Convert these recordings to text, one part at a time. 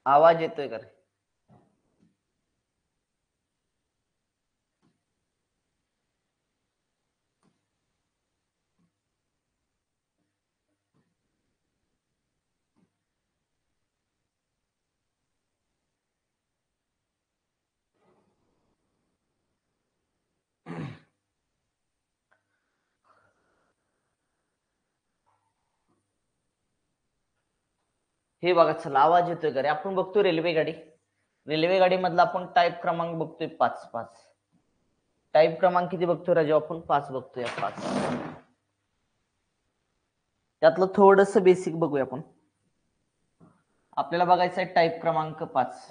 आवाज येतोय का रे? हे बघा, चला आवाज येतोय का रे? आपण बघतोय रेल्वे गाडी. रेल्वे गाडी मधला आपण टाईप क्रमांक बघतोय 5. टाईप क्रमांक किती बघतोय राजा? आपण 5 बघतोय. 5 त्यातलं थोडस बेसिक बघूया आपण. आपल्याला बघायचं आहे टाईप क्रमांक 5.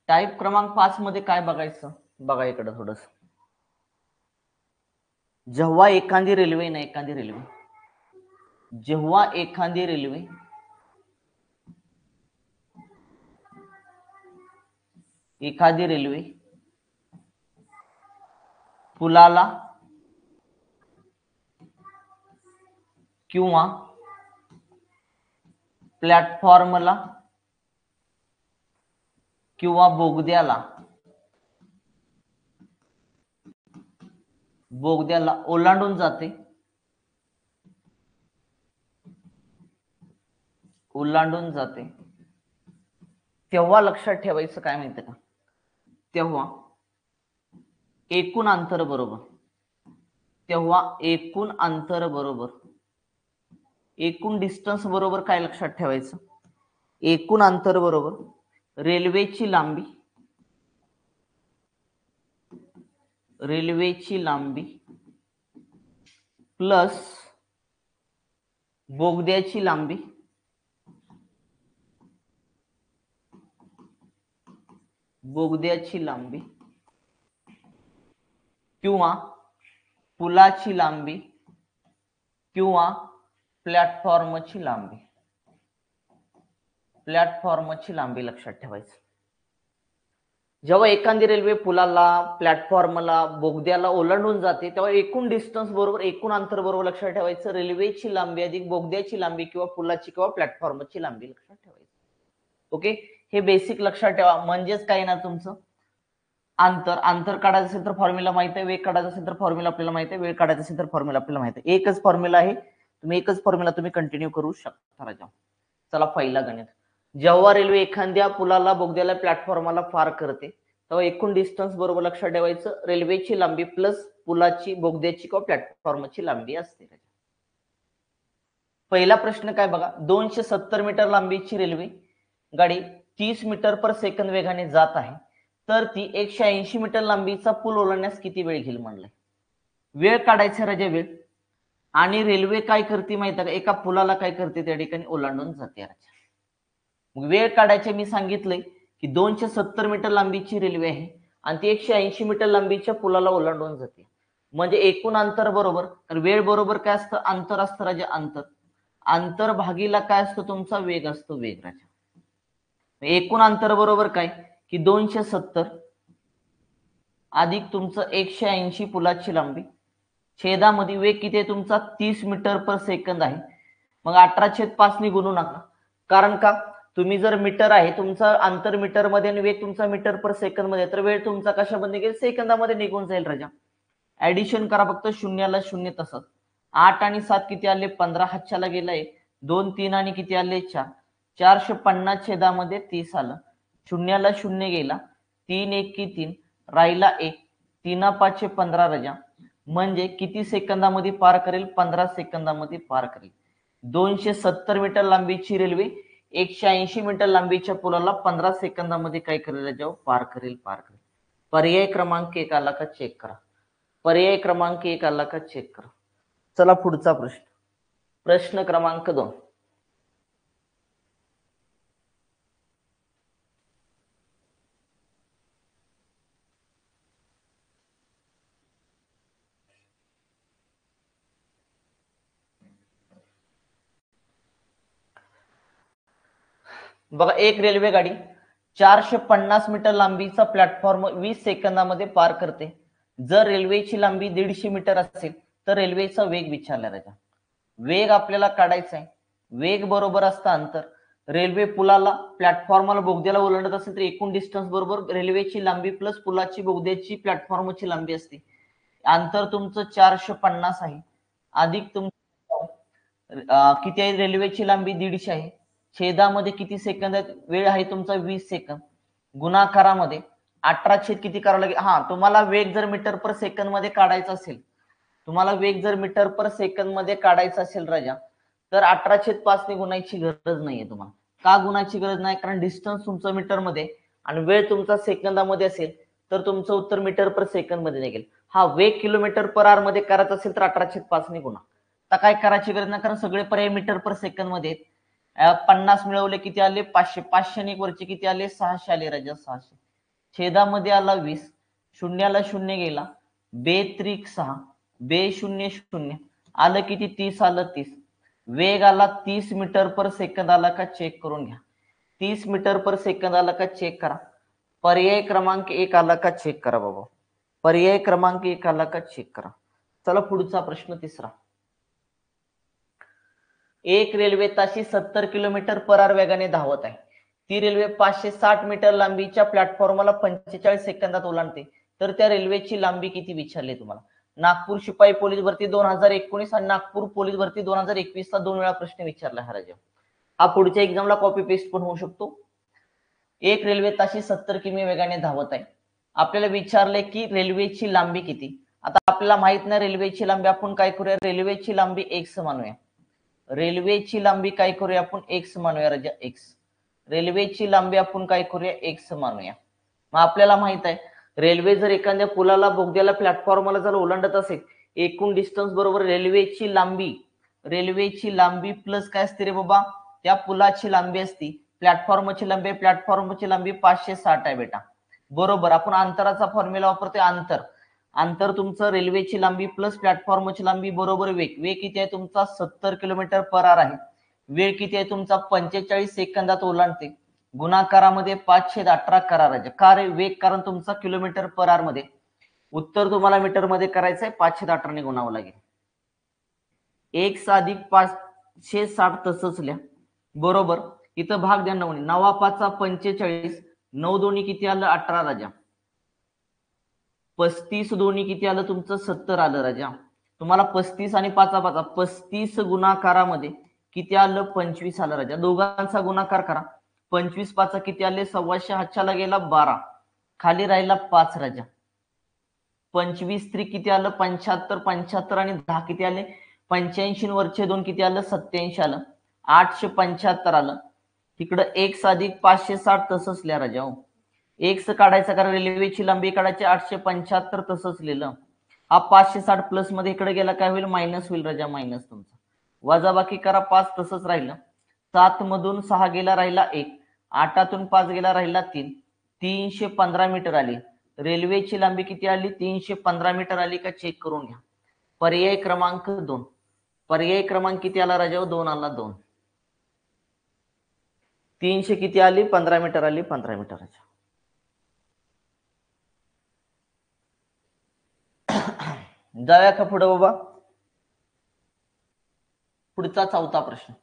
टाईप क्रमांक 5 मध्ये काय बघायचं बघा इकडं थोडस. जेव्हा एखादी रेल्वे जेव्हा एखादी रेल्वे पुलाला किंवा प्लॅटफॉर्मला किंवा बोगद्याला ओलांडून जाते तेव्हा लक्षात ठेवायचं काय माहिती का? तेव्हा एकूण अंतर बरोबर एकूण डिस्टन्स बरोबर काय लक्षात ठेवायचं? एकूण अंतर बरोबर रेल्वेची लांबी प्लस बोगद्याची लांबी किंवा पुलाची लांबी किंवा प्लॅटफॉर्मची लांबी लक्षात ठेवायचं. जेव्हा एखादी रेल्वे पुलाला, प्लॅटफॉर्मला, बोगद्याला ओलांडून जाते तेव्हा एकूण डिस्टन्स बरोबर एकूण अंतर बरोबर लक्षात ठेवायचं रेल्वेची लांबी अधिक बोगद्याची लांबी किंवा पुलाची किंवा प्लॅटफॉर्मची लांबी लक्षात ठेवायचं. ओके, हे बेसिक लक्षात ठेवा. म्हणजेच काय ना, तुमचं अंतर काढायचं असेल तर फॉर्म्युला माहित आहे, वेग काढायचा असेल तर फॉर्म्युला आपल्याला माहित आहे, वेळ काढायचा असेल तर फॉर्म्युला आपल्याला माहित आहे. एकच फॉर्म्युला आहे, तुम्ही एकच फॉर्म्युला तुम्ही कंटिन्यू करू शकता राजा. चला पहिला गणित. जेव्हा रेल्वे एखाद्या पुलाला, बोगद्याला, प्लॅटफॉर्मला पार करते तेव्हा एकूण डिस्टन्स बरोबर लक्षात ठेवायचं रेल्वेची लांबी प्लस पुलाची, बोगद्याची किंवा प्लॅटफॉर्मची लांबी असते. पहिला प्रश्न काय बघा, 270 मीटर लांबीची रेल्वे गाडी 30 मीटर पर सेकंद वेगाने जात आहे, तर ती 180 मीटर लांबीचा पूल ओलांडण्यास किती वेळ घेईल म्हणलंय. वेळ काढायचा राजा, वेळ. आणि रेल्वे काय करते माहिती का? एका पुलाला काय करते त्या ठिकाणी ओलांडून जाते राजा. मग वेळ काढायचे मी सांगितलंय की 270 मीटर लांबीची रेल्वे आहे आणि ती 180 मीटर लांबीच्या पुलाला ओलांडून जाते. म्हणजे एकूण अंतर बरोबर, तर वेळ बरोबर काय असतं? अंतर असतं राजा, अंतर भागीला काय असतं? तुमचा वेग असतो, वेग राजा. एकूण अंतर बरोबर काय की 270 अधिक तुमचं 180 पुलाची लांबी छेदामध्ये वेग किती आहे तुमचा? 30 मीटर पर सेकंद आहे. मग 18/5 ने गुणू नका, कारण का तुम्ही जर मीटर आहे तुमचं अंतर मीटर मध्ये आणि वेग तुमचा मीटर पर सेकंद मध्ये, तर वेळ तुमचा कशामध्ये निघेल? सेकंदामध्ये निघून जाईल राजा. ऍडिशन करा फक्त, शून्याला शून्य तसंच. 8 आणि 7 किती आले? 15. हातच्याला गेलाय 2, 3 आणि किती आले? 4. 450 छेदामध्ये 30 आलं. शून्याला शून्य गेला, 3 1 3 राहिला 1, 3 5 15 राजा. म्हणजे किती सेकंदामध्ये पार करेल? 15 सेकंदामध्ये पार करेल. 270 मीटर लांबीची रेल्वे 180 मीटर लांबीच्या पुलाला 15 सेकंदामध्ये काय करेल राजा? पार करेल. पर्याय क्रमांक 1 आला का? चेक करा. पर्याय क्रमांक 1 आला का? चेक करा. चला पुढचा प्रश्न. प्रश्न क्रमांक 2. बघा, एक रेल्वे गाडी 450 मीटर लांबीचा प्लॅटफॉर्म 20 सेकंदामध्ये पार करते. जर रेल्वेची लांबी 150 मीटर असेल तर रेल्वेचा वेग विचारला राजा. वेग आपल्याला काढायचा आहे वेग बरोबर असतं अंतर. रेल्वे पुलाला प्लॅटफॉर्मला बोगद्याला ओलांडत असेल तर एकूण डिस्टन्स बरोबर रेल्वेची लांबी प्लस पुलाची बोगद्याची प्लॅटफॉर्मची लांबी असते. अंतर तुमचं 450 आहे, अधिक तुमचं किती आहे, रेल्वेची लांबी 150 आहे, छेदामध्ये किती सेकंद आहेत, वेळ आहे तुमचा 20 सेकंद, गुणाकारामध्ये 18 छेद किती करावं लागेल. हा, तुम्हाला वेग जर मीटर पर सेकंद मध्ये काढायचा असेल, तुम्हाला वेग जर मीटर पर सेकंद मध्ये काढायचा असेल राजा, तर 18/5 ने गुणायची गरज नाहीये तुम्हाला. का गुणाची गरज नाही? कारण डिस्टन्स तुमचं मीटर मध्ये आणि वेळ तुमचा सेकंदामध्ये असेल तर तुमचं उत्तर मीटर पर सेकंद मध्ये निघेल. हा, वेग किलोमीटर पर आवर मध्ये करायचा असेल तर 18/5 ने गुणा. आता काय करायची गरज नाही, कारण सगळे पर्याय मीटर पर सेकंद मध्ये आहेत. 50 मिळवले किती आले, 500. 500 ने वरचे किती आले, 600 आले राजा, 600. छेदामध्ये आला 20, शून्याला शून्य गेला, बेत्रिक 6, बे 0 आलं किती, 30 आलं, 30. वेग आला 30 मीटर पर सेकंद आला का चेक करून घ्या. 30 मीटर पर सेकंद आला का चेक करा. पर्याय क्रमांक 1 आला का चेक करा बाबा. पर्याय क्रमांक 1 आला का चेक करा. चला पुढचा प्रश्न, तिसरा. एक रेल्वे ताशी 70 किलोमीटर पर आवर वेगाने धावत आहे. ती रेल्वे 560 मीटर लांबीच्या प्लॅटफॉर्मला 45 सेकंदात ओलांडते, तर त्या रेल्वेची लांबी किती विचारली तुम्हाला. नागपूर शिपाई पोलीस भरती 2019 आणि नागपूर पोलीस भरती 2021 चा 2 वेळा प्रश्न विचारला हा राजा. हा पुढच्या एक्झामला कॉपी पेस्ट पण होऊ शकतो. एक रेल्वे ताशी 70 किमी वेगाने धावत आहे. आपल्याला विचारले की रेल्वेची लांबी किती. आता आपल्याला माहित नाही रेल्वेची लांबी, आपण काय करूया, रेल्वेची लांबी एक्स मानूया. रेल्वेची लांबी काय करूया आपण, एक्स मानूया राजा, एक्स. रेल्वेची लांबी आपण काय करूया, एक्स मानूया. मग आपल्याला माहित आहे रेल्वे जर एखाद्या पुलाला बोगद्याला प्लॅटफॉर्मला जर ओलांडत असेल, एकूण डिस्टन्स बरोबर रेल्वेची लांबी प्लस काय असते रे बाबा, त्या पुलाची लांबी असती. प्लॅटफॉर्मची लांबी 560 आहे बेटा. बरोबर, आपण अंतराचा फॉर्म्युला वापरतोय, अंतर तुमचं रेल्वेची लांबी प्लस प्लॅटफॉर्मची लांबी बरोबर वेग. वेग किती आहे तुमचा, 70 किलोमीटर पर आवर आहे. वेळ किती आहे तुमचा, 45 सेकंदात ओलांडते. गुणाकारामध्ये 5/18 करा राजा. का रे, वेग कारण तुमचा किलोमीटर पर आवर मध्ये, उत्तर तुम्हाला मीटर मध्ये करायचंय, 5/18 ने गुणावं लागेल. 1 अधिक 560 तसंच लिहा. बरोबर, इथं भाग द्या 9 ने. 9 45, 9 दोन्ही किती आलं, 18 राजा. 35 दोन्ही किती आलं तुमचं, 70 आलं राजा. तुम्हाला 35 आणि 5 35 गुणाकारामध्ये किती आलं, 25 आलं राजा. दोघांचा गुणाकार करा. 25 5 किती आले, 125. हातच्याला गेला 12, खाली राहिला 5 राजा. 25 3 किती आलं, 75. 75 आणि 10 किती आले, 85. वरचे 2 किती आलं, 87 आलं. 875 आलं. तिकडं 1 अधिक 560 तसंच लिहा राजा. हो, एक्स काढायचा कारण रेल्वेची लांबी काढायची, 875 तसंच लिहिलं. हा 560 प्लस मध्ये इकडे गेला काय होईल, मायनस होईल राजा, मायनस तुमचा. वजाबाकी करा, 5 तसंच राहिलं. 7 मधून 6 गेला, राहिला 1. 8तून 5 गेला, राहिला 3. 315 मीटर आली. रेल्वेची लांबी किती आली, 315 मीटर आली का चेक करून घ्या. पर्याय क्रमांक 2. पर्याय क्रमांक किती आला राजा, 2 आला, 2. 300 किती आली, 15 मीटर आली, 15 मीटरच्या. जाऊया का पुढे बाबा. पुढचा 4था प्रश्न.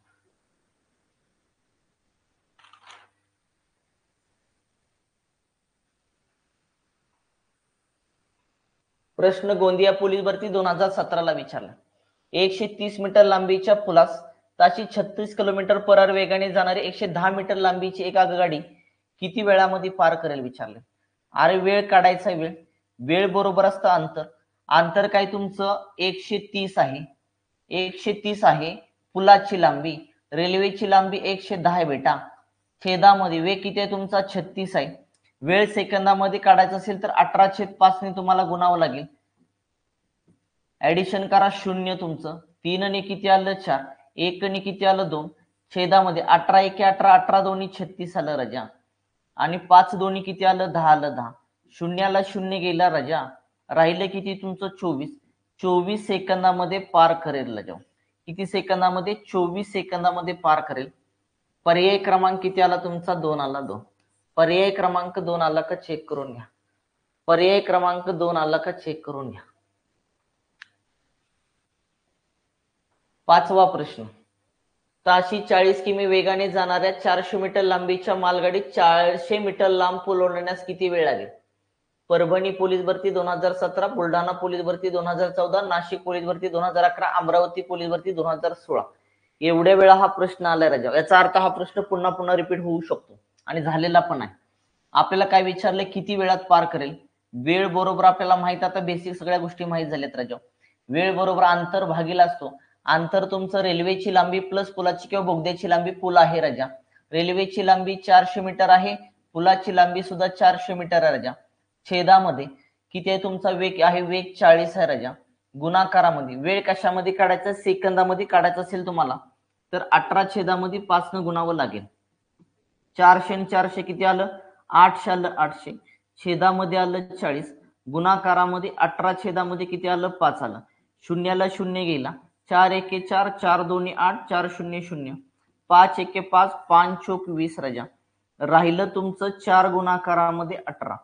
प्रश्न गोंदिया पोलीस भरती 2017 ला विचारला. 130 मीटर लांबीच्या पुलास ताशी 36 किलोमीटर पर आवर वेगाने जाणारी 110 मीटर लांबीची एक आगगाडी किती वेळामध्ये पार करेल विचारले. अरे वेळ काढायचा, वेळ बरोबर असतं अंतर काय तुमचं 130 आहे. 130 आहे पुलाची लांबी, रेल्वेची लांबी 110 आहे बेटा. छेदामध्ये वेग किती आहे तुमचा, 36 आहे. वेळ सेकंदामध्ये काढायचा असेल तर 18/5 ने तुम्हाला गुणावं लागेल. ऍडिशन करा, 0 तुमचं. 3 ने किती आलं, 4. 1 ने किती आलं, 2. छेदामध्ये 18 1 18, 18 दोन्ही 36 आलं राजा. आणि 5 दोन्ही किती आलं, 10 आलं, 10. शून्याला 0 गेला राजा, राहिलं किती तुमचं, 24. 24 सेकंदामध्ये पार करेल राजा. किती सेकंदामध्ये, 24 सेकंदामध्ये पार करेल. पर्याय क्रमांक किती आला तुमचा, 2 आला, 2. पर्याय क्रमांक 2 आला का चेक करून घ्या. पर्याय क्रमांक 2 आला का चेक करून घ्या. 5वा प्रश्न. ताशी 40 किमी वेगाने जाणाऱ्या 400 मीटर लांबीच्या मालगाडीत 400 मीटर लांब पूल ओलांडण्यास किती वेळ लागेल? परभणी पोलीस भरती 2017, बुलढाणा पोलीस भरती 2014, नाशिक पोलीस भरती 2011, अमरावती पोलीस भरती 2016. एवढ्या वेळा हा प्रश्न आलाय राजा. याचा अर्थ हा प्रश्न पुन्हा पुन्हा रिपीट होऊ शकतो आणि झालेला पण आहे. आपल्याला काय विचारलंय, किती वेळात पार करेल? वेळ बरोबर आपल्याला माहित, आता बेसिक सगळ्या गोष्टी माहित झाल्यात राजा. वेळ बरोबर अंतर भागीला असतो. अंतर तुमचं रेल्वेची लांबी प्लस पुलाची किंवा बोगद्याची लांबी. पुल आहे राजा, रेल्वेची लांबी 400 मीटर आहे, पुलाची लांबी सुद्धा 400 मीटर आहे राजा. छेदामध्ये किती आहे तुमचा वेग आहे? वेग 40 आहे राजा. गुणाकारामध्ये वेळ कशामध्ये काढायचा? सेकंदामध्ये काढायचा असेल तुम्हाला तर 18 छेदामध्ये 5 न गुणावं लागेल. 400 आणि 400 किती आलं? 800 आलं. 800 छेदामध्ये आलं 40, गुणाकारामध्ये 18 छेदामध्ये किती आलं? 5 आलं. शून्याला शून्य गेला, 4 एके 4, 4 दोन्ही 8, 4 शून्य 0, 5 एके 5, 5 चोक 20 राजा. राहिलं तुमचं 4 गुणाकारामध्ये 18,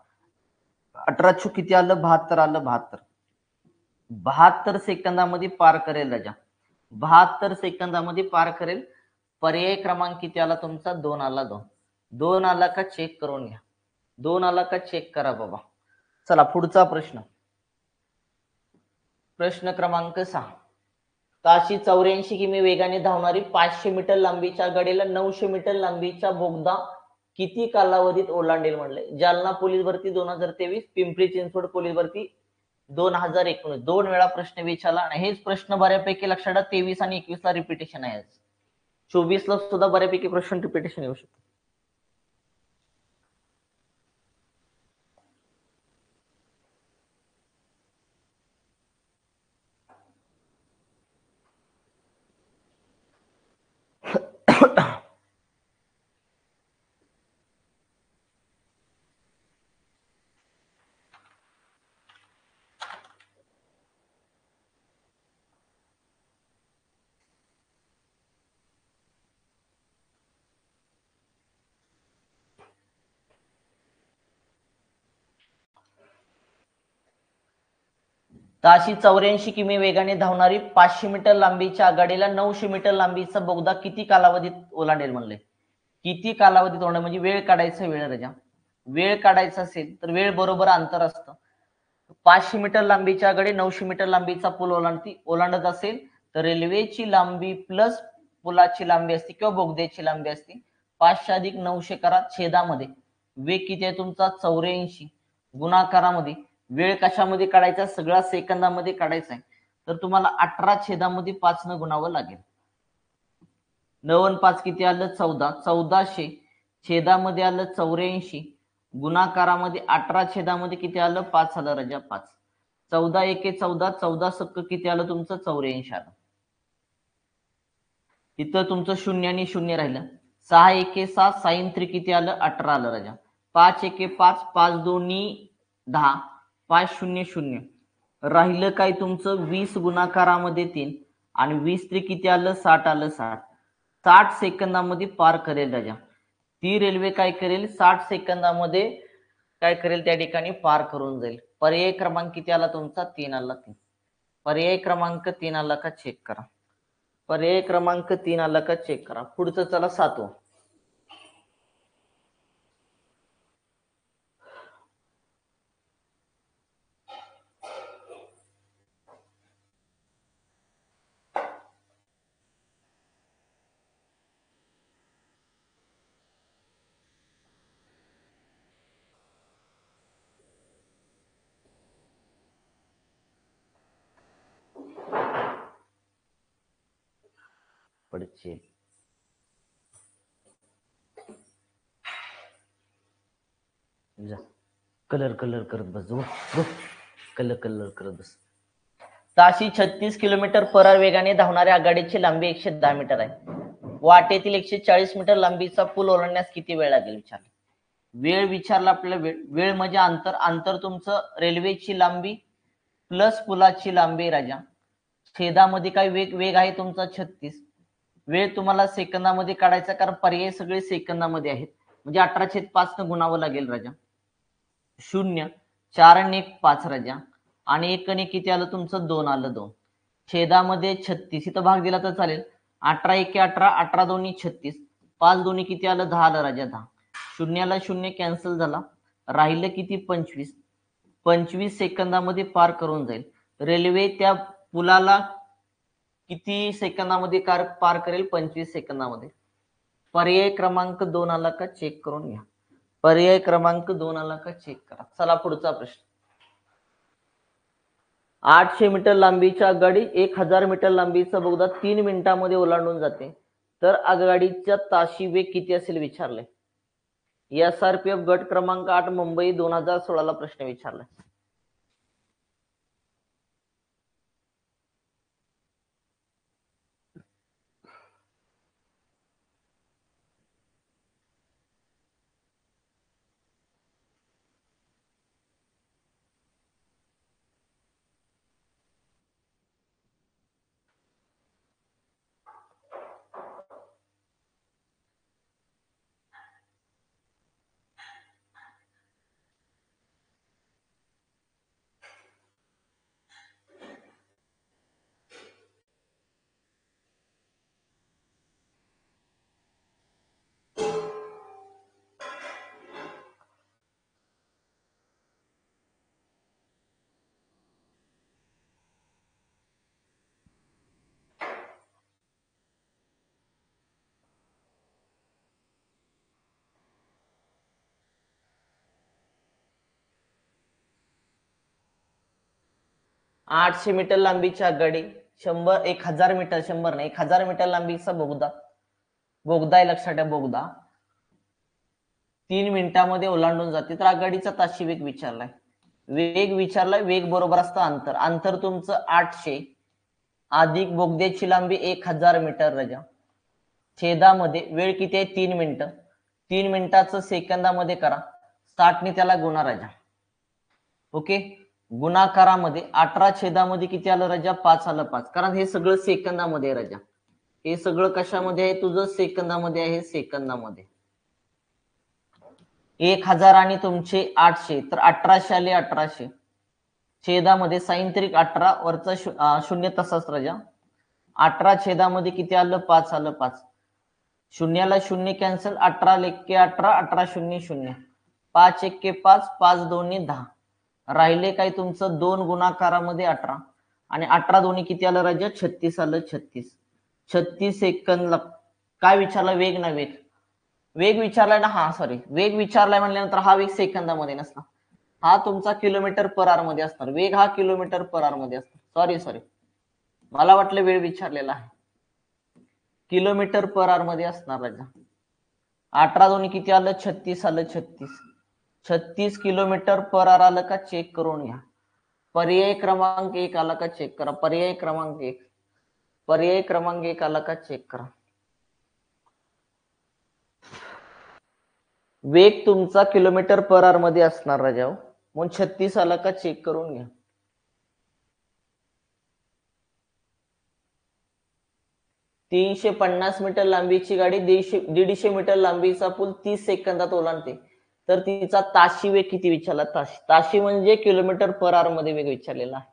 18 चोक किती आलं? 72 आलं. 72 सेकंदामध्ये पार करेल राजा. 72 सेकंदामध्ये पार करेल. पर्याय क्रमांक किती आला तुमचा? 2 आला. 2 आला का चेक करून घ्या. 2 आला का चेक करा बाबा. चला पुढचा प्रश्न. प्रश्न क्रमांक 6. ताशी 84 किमी वेगाने धावणारी 500 मीटर लांबीच्या गाडीला 900 मीटर लांबीचा बोगदा किती कालावधीत ओलांडेल म्हणले? जालना पोलीस भरती 2023, पिंपरी चिंचवड पोलीस भरती 2019. 2 वेळा प्रश्न विचारला आणि हेच प्रश्न बऱ्यापैकी लक्षात ठेवा. 23 आणि 21 ला रिपिटेशन आहे. 24 ला सुद्धा बऱ्यापैकी प्रश्न रिपिटेशन येऊ शकतो. ताशी 84 किमी वेगाने धावणारी 500 मीटर लांबीच्या आघाडीला 900 मीटर लांबीचा बोगदा किती कालावधीत ओलांडेल म्हणले? किती कालावधीत ओलांडेल म्हणजे वेळ काढायचा. वेळ राजा, वेळ काढायचा असेल तर वेळ बरोबर अंतर असतं. 500 मीटर लांबीच्या आघाडी 900 मीटर लांबीचा पूल ओलांडत असेल तर रेल्वेची लांबी प्लस पुलाची लांबी असते किंवा बोगद्याची लांबी असते. 500 अधिक 900 करा. छेदामध्ये वेग किती आहे तुमचा? 84. गुणाकारामध्ये वेळ कशामध्ये काढायचा? सगळा सेकंदामध्ये काढायचा आहे. तर तुम्हाला 18 छेदामध्ये 5 न गुणावं लागेल. 9 आणि 5 किती आलं? 14. 1400 छेदामध्ये आलं 84, गुणाकारामध्ये 18 छेदामध्ये किती आलं? 5 आलं राजा. 5 14 एके 14, 14 सक्क किती आलं तुमचं? 84 आलं. इथं तुमचं 0 आणि 0 राहिलं. 6 एके 6, साइन 3 किती आलं? 18 आलं राजा. 5 एके 5, 5 दोन्ही 10, 5 0 0. राहिलं काय तुमचं? 20 गुणाकारामध्ये 3 आणि 20 3 किती आलं? 60 आलं. 60 सेकंदामध्ये पार करेल राजा. ती रेल्वे काय करेल? 60 सेकंदामध्ये काय करेल? त्या ठिकाणी पार करून जाईल. पर्याय क्रमांक किती आला तुमचा? 3 आला. 3 पर्याय क्रमांक 3 आला का चेक करा. पर्याय क्रमांक 3 आला का चेक करा. पुढचं चला 7. पडचे कलर करत बस. कलर करत बस. ताशी 36 किलोमीटर पर वेगाने धावणाऱ्या आघाडीची लांबी 110 मीटर आहे. वाटेतील 140 मीटर लांबीचा पूल ओलांडण्यास किती वेळ लागेल विचारला. वेळ विचारला आपल्याला. वेळ म्हणजे अंतर तुमचं रेल्वेची लांबी प्लस पुलाची लांबी राजा. छेदामध्ये काय वेग आहे तुमचा 36. वेळ तुम्हाला सेकंदामध्ये काढायचा, कारण पर्याय सगळे सेकंदामध्ये आहेत. म्हणजे 18/5 न गुणावं लागेल राजा. 0 4 आणि 1 5 राजा आणि 1 आणि किती आलं तुमचं? 2 आलं. 2 छेदामध्ये 36. इथं भाग दिला तर चालेल. 18 एके 18, 18 दोन्ही 36, 5 दोन्ही किती आलं 10 आलं राजा 10. शून्याला शून्य कॅन्सल झाला, राहिलं किती 25. 25 सेकंदामध्ये पार करून जाईल. रेल्वे त्या पुलाला किती सेकंदामध्ये पार करेल? 25 सेकंदामध्ये. पर्याय क्रमांक 2 आला का चेक करून घ्या. पर्याय क्रमांक 2 आला का चेक करा. चला पुढचा प्रश्न. 800 मीटर लांबीच्या आगगाडी 1000 मीटर लांबीचा बोगदा 3 मिनिटांमध्ये ओलांडून जाते, तर आगगाडीचा ताशी वेग किती असेल विचारले. SRPF गट क्रमांक 8 मुंबई 2016 ला प्रश्न विचारलाय. आठशे मीटर लांबीची आगगाडी 1000 मीटर 100 नाही 1000 मीटर लांबीचा बोगदा आहे, लक्षात ठेवा बोगदा 3 मिनिटांमध्ये ओलांडून जाते, तर आगगाडीचा ताशी वेग विचारलाय. वेग बरोबर असतं अंतर तुमचं 800 अधिक बोगद्याची लांबी 1000 मीटर राजा, छेदामध्ये वेळ किती आहे 3 मिनिटं. 3 मिनिटाचं सेकंदामध्ये करा, 60 ने त्याला गुणा राजा. ओके, गुणाकारामध्ये 18 छेदामध्ये किती आलं राजा 5 आलं 5, कारण हे सगळं सेकंदामध्ये राजा. हे सगळं कशामध्ये आहे तुझं? सेकंदामध्ये आहे. सेकंदामध्ये 1000 आणि तुमचे 800, तर 1800 आले 1800. छेदामध्ये साइन त्रिक 18 वरचा शून्य तसाच राजा. 18 छेदामध्ये किती आलं 5 आलं 5. शून्याला शून्य कॅन्सल, 18 एके 18, 18 शून्य शून्य, 5 एके 5, 5 दोन्ही 10. राहिले काय तुमचं 2 गुणाकारामध्ये 18 आणि 18 दोन्ही किती आलं राजा 36 आलं 36. 36 सेकंद. काय विचारलं? वेग ना वेग विचारलाय ना. हा सॉरी, वेग विचारलाय म्हणल्यानंतर हा वेग सेकंदामध्ये नसणार, हा तुमचा किलोमीटर पर आवर मध्ये असणार. वेग हा किलोमीटर पर आवर मध्ये असणार. सॉरी मला वाटलं वेळ विचारलेला आहे. किलोमीटर पर आवर मध्ये असणार राजा. 18 दोन्ही किती आलं 36 आलं 36. 36 किलोमीटर पर आवर आलं का चेक करून घ्या. पर्याय क्रमांक 1 आला का चेक करा. पर्याय क्रमांक 1 आला का चेक करा. वेग तुमचा किलोमीटर पर आवर मध्ये असणार राजा, म्हणून 36 आला का चेक करून घ्या. तीनशे 50 मीटर लांबीची गाडी 150 मीटर लांबीचा पूल 30 सेकंदात ओलांडते, तर तिचा ताशी वेग किती विचारला? ताशी म्हणजे किलोमीटर पर आवर मध्ये वेग विचारलेला आहे.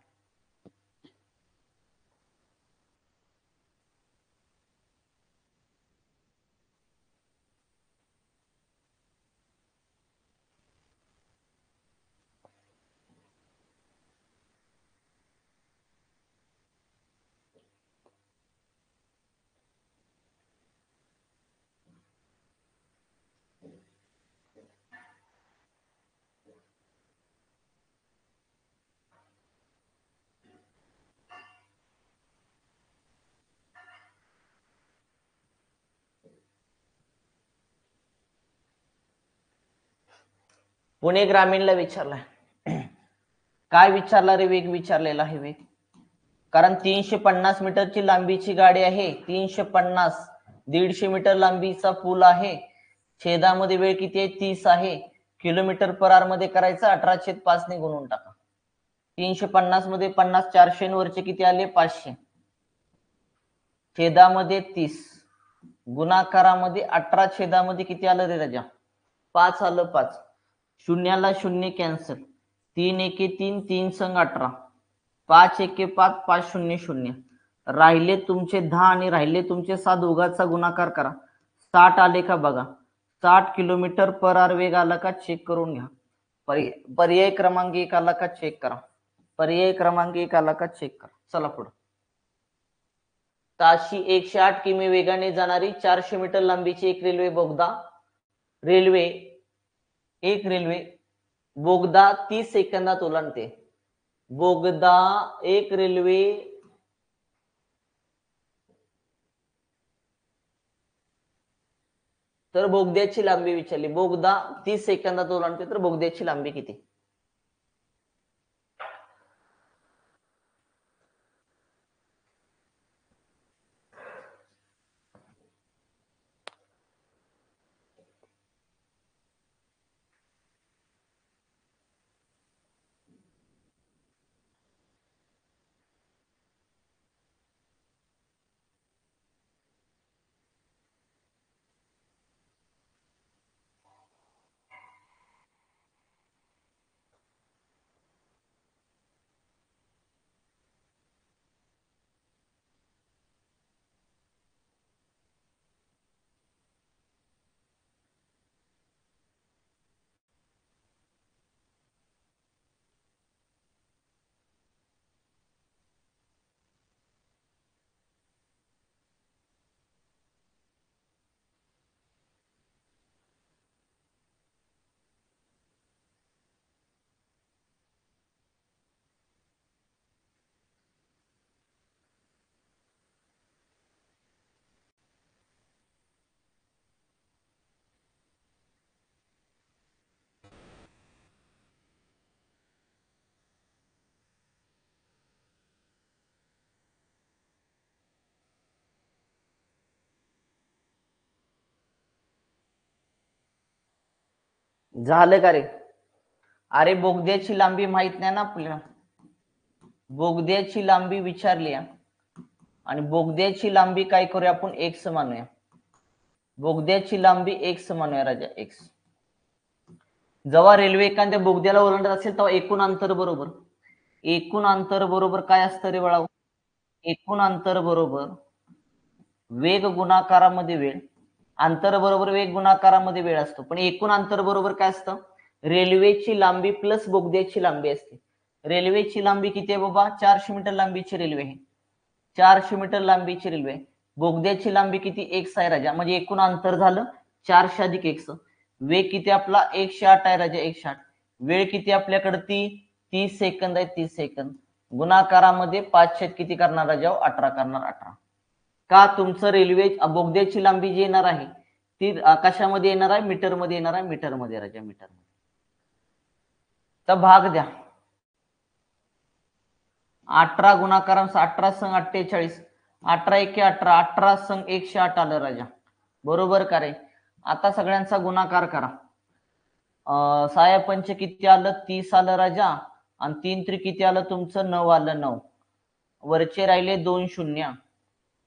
पुणे ग्रामीणला विचारलाय. काय विचारला रे? वेग विचारलेला आहे. वेग कारण 350 मीटरची लांबीची गाडी आहे, 350, 150 मीटर लांबीचा पूल आहे, छेदामध्ये वेळ किती आहे 30 आहे, किलोमीटर पर आवर मध्ये करायचं 18/5 ने गुणून टाका. 350 मध्ये 50, 400 वरचे किती आले 500, छेदामध्ये 30, गुणाकारामध्ये 18 छेदामध्ये किती आलं रे राजा 5 आलं 5. शून्याला शून्य कॅन्सल, 3 एके 3, 3 संग 18, 5 एके 5, 5 शून्य शून्य, राहिले तुमचे 10 आणि राहिले तुमचे 7, दोघांचा गुणाकार करा. 60 आले का बघा. 60 किलोमीटर पर आवर वेग आला का चेक करून घ्या. पर्याय क्रमांक 1 आला का चेक करा. पर्याय क्रमांक 1 आला का चेक करा. चला पुढे. ताशी 108 किमी वेगाने जाणारी 400 मीटर लांबीची एक रेल्वे बोगदा 30 सेकंदात ओलांडते. एक रेल्वे तर बोगद्याची लांबी विचारली. बोगदा 30 सेकंदात ओलांडते तर बोगद्याची लांबी किती? झालं का रे? अरे बोगद्याची लांबी माहित नाही ना आपल्याला. बोगद्याची लांबी विचारली आणि बोगद्याची लांबी काय करूया आपण? एक्स मानूया. बोगद्याची लांबी एक्स मानूया राजा, एक्स. जेव्हा रेल्वे एखाद्या बोगद्याला ओलांडत असेल तेव्हा एकूण अंतर बरोबर काय असतं रे बाळा? एकूण अंतर बरोबर वेग गुणाकारामध्ये वेळ. अंतर बरोबर वेग गुणाकारामध्ये वेळ असतो. पण एकूण अंतर बरोबर काय असतं? रेल्वेची लांबी प्लस बोगद्याची लांबी असते. रेल्वेची लांबी किती आहे बाबा? 400 मीटर लांबीची रेल्वे आहे. 400 मीटर लांबीची रेल्वे. बोगद्याची लांबी किती? एक्स आहे राजा. म्हणजे एकूण अंतर झालं 400 अधिक एक्स. वेग किती आपला? 108 आहे राजा, 108. वेळ किती आपल्याकडे? 30 सेकंद आहे, 30 सेकंद. गुणाकारामध्ये 5 किती करणार राजा? 18 करणार, 18. का? तुमचं रेल्वे बोगद्याची लांबी जी येणार आहे ती कशामध्ये येणार आहे? मीटरमध्ये येणार आहे. मीटरमध्ये राजा, मीटरमध्ये. तर भाग द्या. 18 गुणाकार 18 संग 48. 18 एके 18. 18 संग 108 आलं राजा. बरोबर का रे? आता सगळ्यांचा गुणाकार करा. 6 पंच किती आलं? 30 आलं राजा. आणि 3 त्रिक किती आलं तुमचं? 9 आलं, 9. वरचे राहिले 2 शून्य.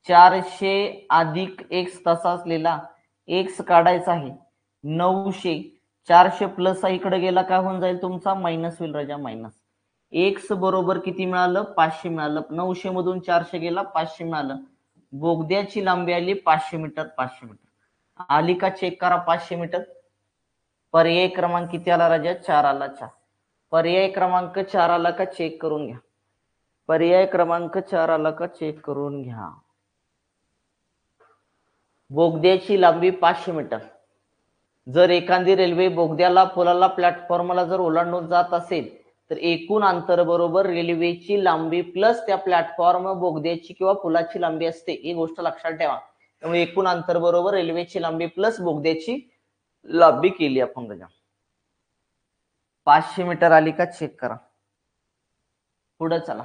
400 अधिक एक्स तसाच लिहिला. एक्स काढायचा आहे 900. 400 प्लस इकडे गेला काय होऊन जाईल तुमचा? मायनस होईल राजा, मायनस. एक्स बरोबर किती मिळालं? 500 मिळालं. 900 मधून 400 गेला, 500 मिळालं. बोगद्याची लांबी आली 500 मीटर. 500 मीटर आली का चेक करा. 500 मीटर. पर्याय क्रमांक किती आला राजा? 4 आला, 4. पर्याय क्रमांक 4 आला का चेक करून घ्या. पर्याय क्रमांक 4 आला का चेक करून घ्या. बोगद्याची लांबी 500 मीटर. जर एखादी रेल्वे बोगद्याला, पुलाला, प्लॅटफॉर्मला जर ओलांडून जात असेल तर एकूण अंतर बरोबर रेल्वेची लांबी प्लस त्या प्लॅटफॉर्म, बोगद्याची किंवा पुलाची लांबी असते. ही गोष्ट लक्षात ठेवा. त्यामुळे एकूण अंतर बरोबर रेल्वेची लांबी प्लस बोगद्याची लांबी केली आपण राजा. 500 मीटर आली का चेक करा. पुढे चला.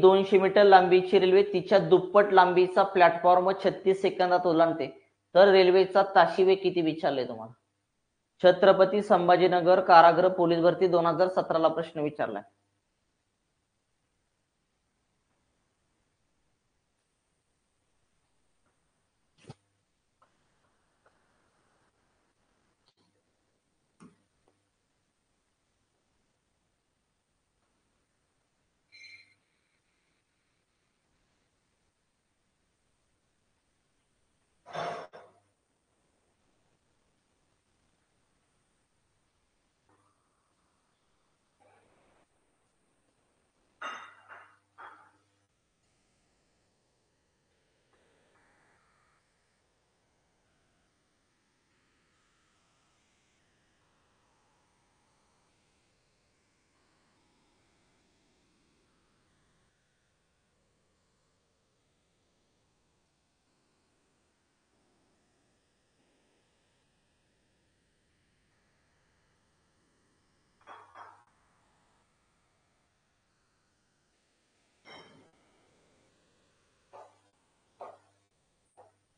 200 मीटर लांबीची रेल्वे तिच्या दुप्पट लांबीचा प्लॅटफॉर्म 36 सेकंदात ओलांडते तर रेल्वेचा ताशी वेग किती विचारले तुम्हाला? छत्रपती संभाजीनगर कारागृह पोलीस भरती 2017 ला प्रश्न विचारलाय.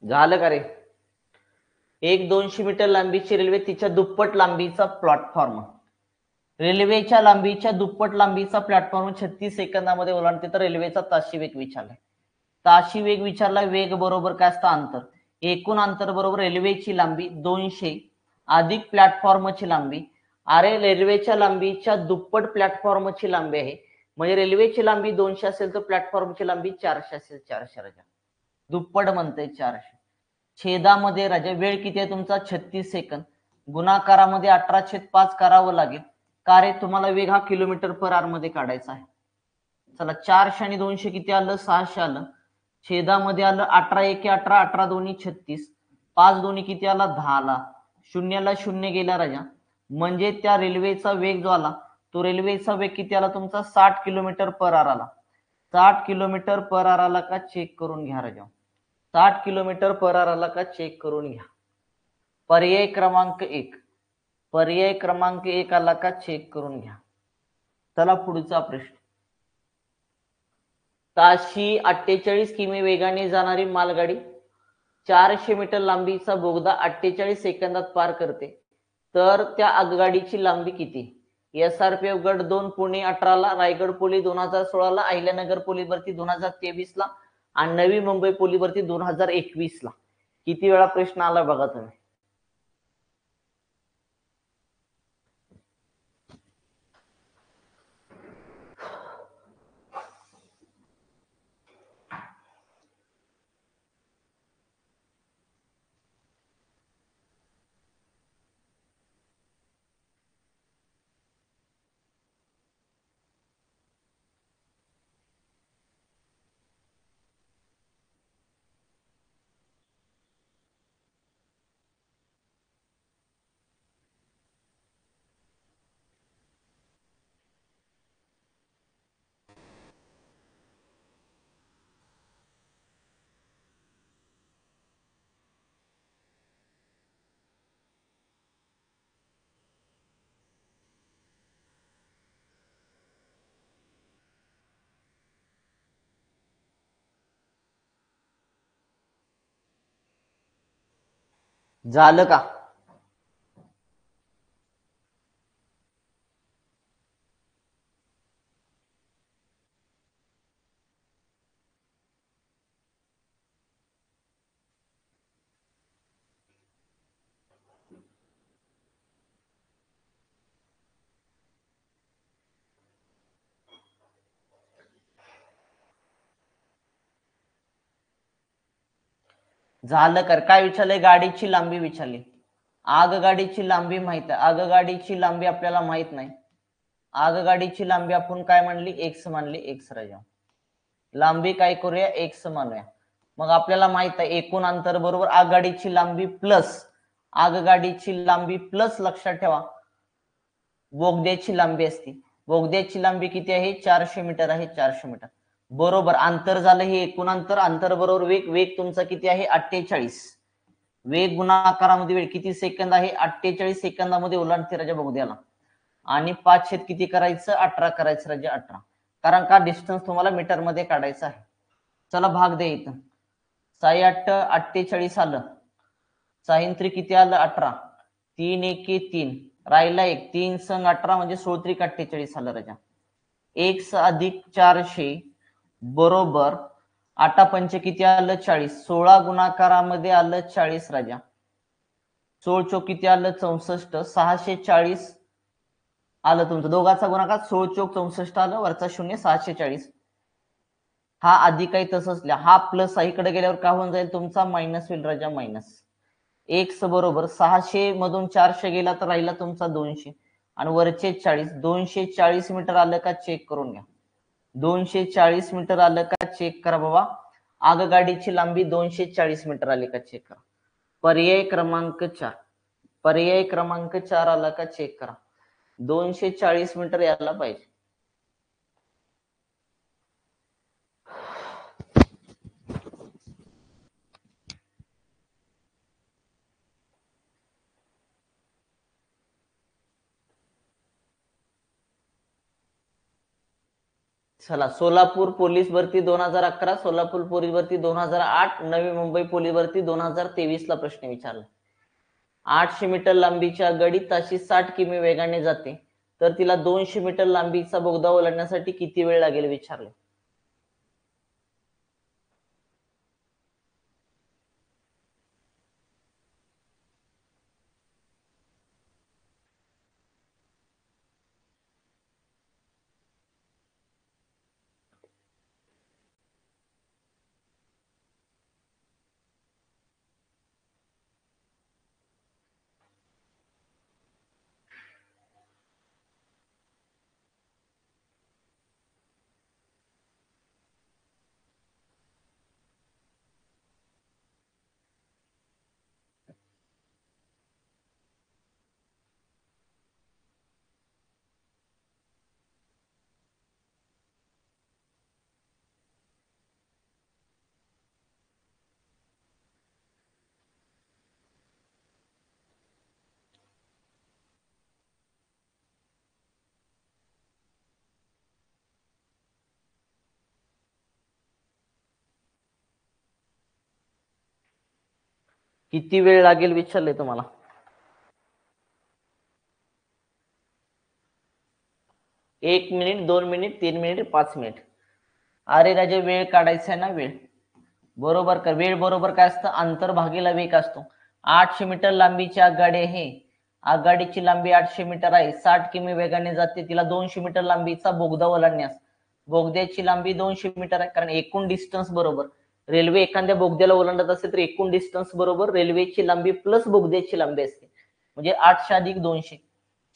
झालं का रे? एक 200 मीटर लांबीची रेल्वे तिच्या दुप्पट लांबीचा प्लॅटफॉर्म, रेल्वेच्या लांबीच्या दुप्पट लांबीचा प्लॅटफॉर्म 36 सेकंदामध्ये ओलांडते. तर रेल्वेचा ताशी वेग विचारलाय. ताशी वेग विचारलाय. वेग बरोबर काय असतं? अंतर. एकूण अंतर बरोबर रेल्वेची लांबी 200 अधिक प्लॅटफॉर्मची लांबी. अरे रेल्वेच्या लांबीच्या दुप्पट प्लॅटफॉर्मची लांबी आहे. म्हणजे रेल्वेची लांबी 200 असेल तर प्लॅटफॉर्मची लांबी 400 असेल. 400 राजा. दुप्पट म्हणते 400. छेदामध्ये राजा वेळ किती आहे तुमचा? 36 सेकंद. गुणाकारामध्ये 18/5 करावं लागेल. का रे? तुम्हाला वेग हा किलोमीटर पर आवर मध्ये काढायचा आहे. चला 400 आणि 200 किती आलं? 600 आलं. छेदामध्ये आलं 18 एके 18, 18 दोन्ही 36, 5 दोन्ही किती आला? 10 आला. शून्याला शून्य गेला राजा. म्हणजे त्या रेल्वेचा वेग जो आला तो रेल्वेचा वेग किती आला तुमचा? 60 किलोमीटर पर आवर आला. 60 किलोमीटर पर आवर आला का चेक करून घ्या राजा. 60 किलोमीटर पर आवर आला का चेक करून घ्या. पर्याय क्रमांक 1. पर्याय क्रमांक 1 आला का चेक करून घ्या. चला पुढचा प्रश्न. ताशी 48 किमी वेगाने जाणारी मालगाडी 400 मीटर लांबीचा बोगदा 48 सेकंदात पार करते. तर त्या आगगाडीची लांबी किती? SRPF गट 2 पुणे 18 ला, रायगड पोली 2016 ला, अहिल्यानगर पोलीस भरती 2023 ला आणि नवी मुंबई पोलीस भरती 2021 ला. किती वेळा प्रश्न आला बघा तुम्ही. झालं का? झालं कर. काय विचारलंय? गाडीची लांबी विचारली. आगगाडीची लांबी माहित आहे. आगगाडीची लांबी आपल्याला माहित नाही. आगगाडीची लांबी आपण काय म्हणली? एक्स मानली. एक्स राजा. लांबी काय करूया? एक्स मानूया. मग आपल्याला माहित आहे एकूण अंतर बरोबर आगगाडीची लांबी प्लस आगगाडीची लांबी प्लस लक्षात ठेवा बोगद्याची लांबी असते. बोगद्याची लांबी किती आहे? 400 मीटर आहे. 400 मीटर बरोबर. अंतर झालं हे एकूण अंतर. अंतर बरोबर वेग. वेग तुमचा किती आहे? 48. वेग गुणाकारामध्ये वेळ किती सेकंद आहे? 48 सेकंदामध्ये ओलांडते राजा बोगद्याला. आणि 5 छेद किती करायचं? 18 करायचं राजा. 18. कारण का डिस्टन्स तुम्हाला मीटर मध्ये काढायचं आहे. चला भाग द्या इथं. 6 8 48 आलं. 6 3 किती आलं? 18. 3 1 3 राहिला 1. 3 संग 18 म्हणजे 16 3 48 आलं राजा. x अधिक 400 बरोबर 8 पंच किती आलं? 40. 16 गुणाकारामध्ये आलं 40 राजा. 16 चौक किती आलं? 64. 640 आलं तुमचं. दोघांचा गुणाकार 16 चौक 64 आलं. वरचा शून्य 640. हा अधिक आहे तसंच लिहा. हा प्लस इकडे गेल्यावर काय होऊन जाईल तुमचा? मायनस होईल राजा. मायनस. एक्स बरोबर 600 मधून 400 गेला तर राहिला तुमचा 200 आणि वरचे 40. 240 मीटर आलं का चेक करून घ्या. 240 मीटर आलं का चेक करा बाबा. आगगाडीची लांबी 240 मीटर आली का चेक करा. पर्याय क्रमांक 4. पर्याय क्रमांक 4 आला का चेक करा. 240 मीटर यायला पाहिजे. चला, सोलापूर पोलीस भरती 2011, सोलापूर पोलीस भरती 2008, नवी मुंबई पोलीस भरती 2023 ला प्रश्न विचारला. 800 मीटर लांबीच्या गाडी ताशी 60 किमी वेगाने जाते, तर तिला 200 मीटर लांबीचा बोगदा ओलांडण्यासाठी किती वेळ लागेल विचारले. किती वेळ लागेल विचारले तुम्हाला. एक मिनिट, 2 मिनिट, 3 मिनिट, 5 मिनिट. अरे राजे, वेळ काढायचा आहे ना, वेळ बरोबर कर. वेळ बरोबर काय असतं, अंतर भागीला वेग असतो. 800 मीटर लांबीची आगगाडी आहे. आगगाडीची लांबी 800 मीटर आहे, 60 किमी वेगाने जाते. तिला 200 मीटर लांबीचा बोगदा ओलांडण्यास, बोगद्याची लांबी 200 मीटर आहे, कारण एकूण डिस्टन्स बरोबर रेल्वे एखाद्या बोगद्याला ओलांडत असेल तर एकूण डिस्टन्स बरोबर रेल्वेची लांबी प्लस बोगद्याची लांबी असते, म्हणजे 800 अधिक 200.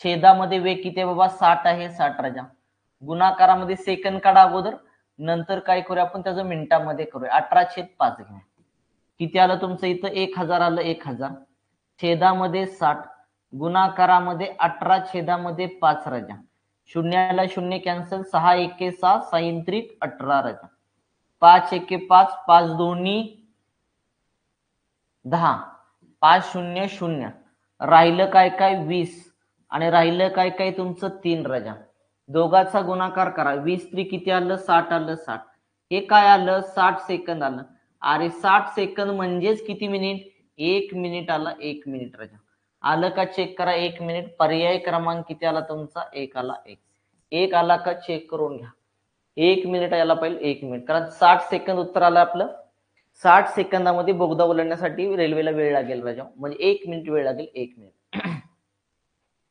छेदामध्ये वेग किती आहे बाबा, 60 आहे. 60 राजा. गुणाकारामध्ये सेकंद काढा अगोदर, नंतर काय करूया आपण त्याचं मिनिटामध्ये करूया. 18/5 घ्या. किती आलं तुमचं इथं, 1000 आलं. 1000 छेदामध्ये 60, गुणाकारामध्ये 18 छेदामध्ये 5 राजा. शून्याला शून्य कॅन्सल, 6 एके 6, 6 त्रिक 18 राजा. 5 एके 5, 5 दोन्ही 10, 5 शून्य 0. राहिलं काय काय 20, आणि राहिलं काय काय तुमचं 3 राजा. दोघाचा गुणाकार करा. 20 त्रिक किती आलं, 60 आलं. 60 हे काय आलं, 60 सेकंद आलं. अरे 60 सेकंद म्हणजेच किती मिनिट, 1 मिनिट आला. 1 मिनिट राजा. आलं का चेक करा. 1 मिनिट. पर्याय क्रमांक किती आला तुमचा, 1 आला. 1 आला का चेक करून घ्या. 1 मिनिट यायला पाहिजे, 1 मिनिट, कारण 60 सेकंद उत्तर आलं आपलं. 60 सेकंदामध्ये बोगदा ओलांडण्यासाठी रेल्वेला वेळ लागेल राजा, म्हणजे 1 मिनिट वेळ लागेल. 1 मिनिट.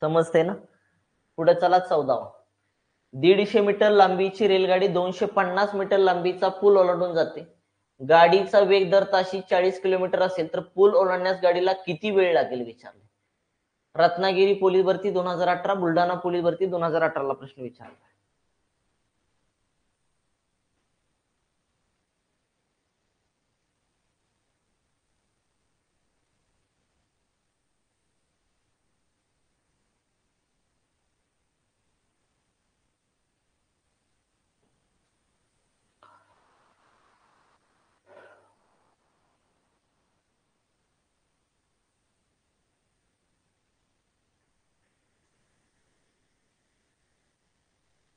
समजते ना. पुढे चला 14. 150 मीटर लांबीची रेलगाडी 250 मीटर लांबीचा पूल ओलांडून जाते. गाडीचा वेग दर ताशी 40 किलोमीटर असेल तर पूल ओलांडण्यास गाडीला किती वेळ लागेल विचारले. रत्नागिरी पोलीस भरती 2018, बुलढाणा पोलीस भरती 2018 ला प्रश्न विचारला.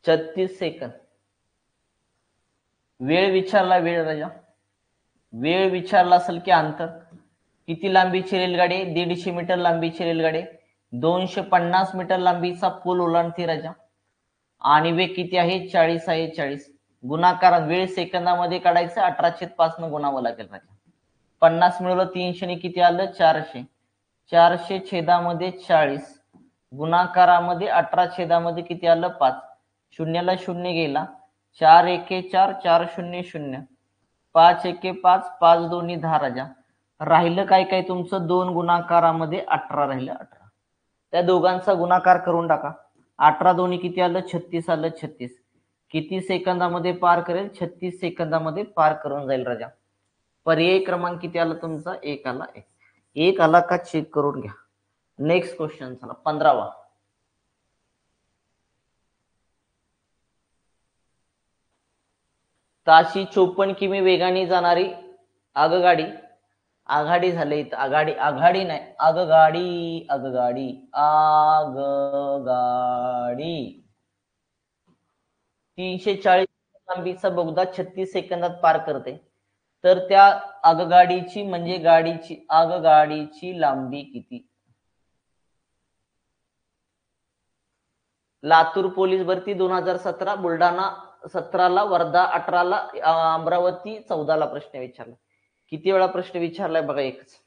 छत्तीस सेकंद. वेळ विचारला, वेळ राजा. वेळ विचारला असेल की अंतर. किती लांबीची रेलगाडी, 150 मीटर लांबीची रेलगाडी 250 मीटर लांबीचा पूल ओलांडते राजा, आणि वेग किती आहे, 40 आहे. 40 गुणाकार वेळ सेकंदामध्ये काढायचं, 18/5 न गुणावं लागेल राजा. 50 मिळवलं 300 ने किती आलं, 400. 400 छेदामध्ये 40, गुणाकारामध्ये 18 छेदामध्ये किती आलं, 5. शून्याला शून्य गेला. 4 एके 4, 4 शून्य 0. 5 एके 5, 5 दोन्ही 10 राजा. राहिलं काय काय तुमचं, 2 गुणाकारामध्ये 18 राहिलं. 18. त्या दोघांचा गुणाकार करून टाका. 18 दोन्ही किती आलं, 36 आलं. 36 किती सेकंदामध्ये पार करेल, 36 सेकंदामध्ये पार करून जाईल राजा. पर्याय क्रमांक किती आला तुमचा, 1 आला. 1 आला का चेक करून घ्या. नेक्स्ट क्वेश्चन चला 15वा. ताशी 54 किमी वेगाने जाणारी आगगाडी, आघाडी झाले इथं, आघाडी आघाडी नाही, आगगाडी आगगाडी आगगाडी 340 लांबीचा बोगदा 36 सेकंदात पार करते, तर त्या आगगाडीची म्हणजे आगगाडीची लांबी किती? लातूर पोलीस भरती 2017, बुलढाणा 17ला, वर्धा 18ला, अमरावती 14ला प्रश्न विचारला. किती वेळा प्रश्न विचारलाय बघा, एकच.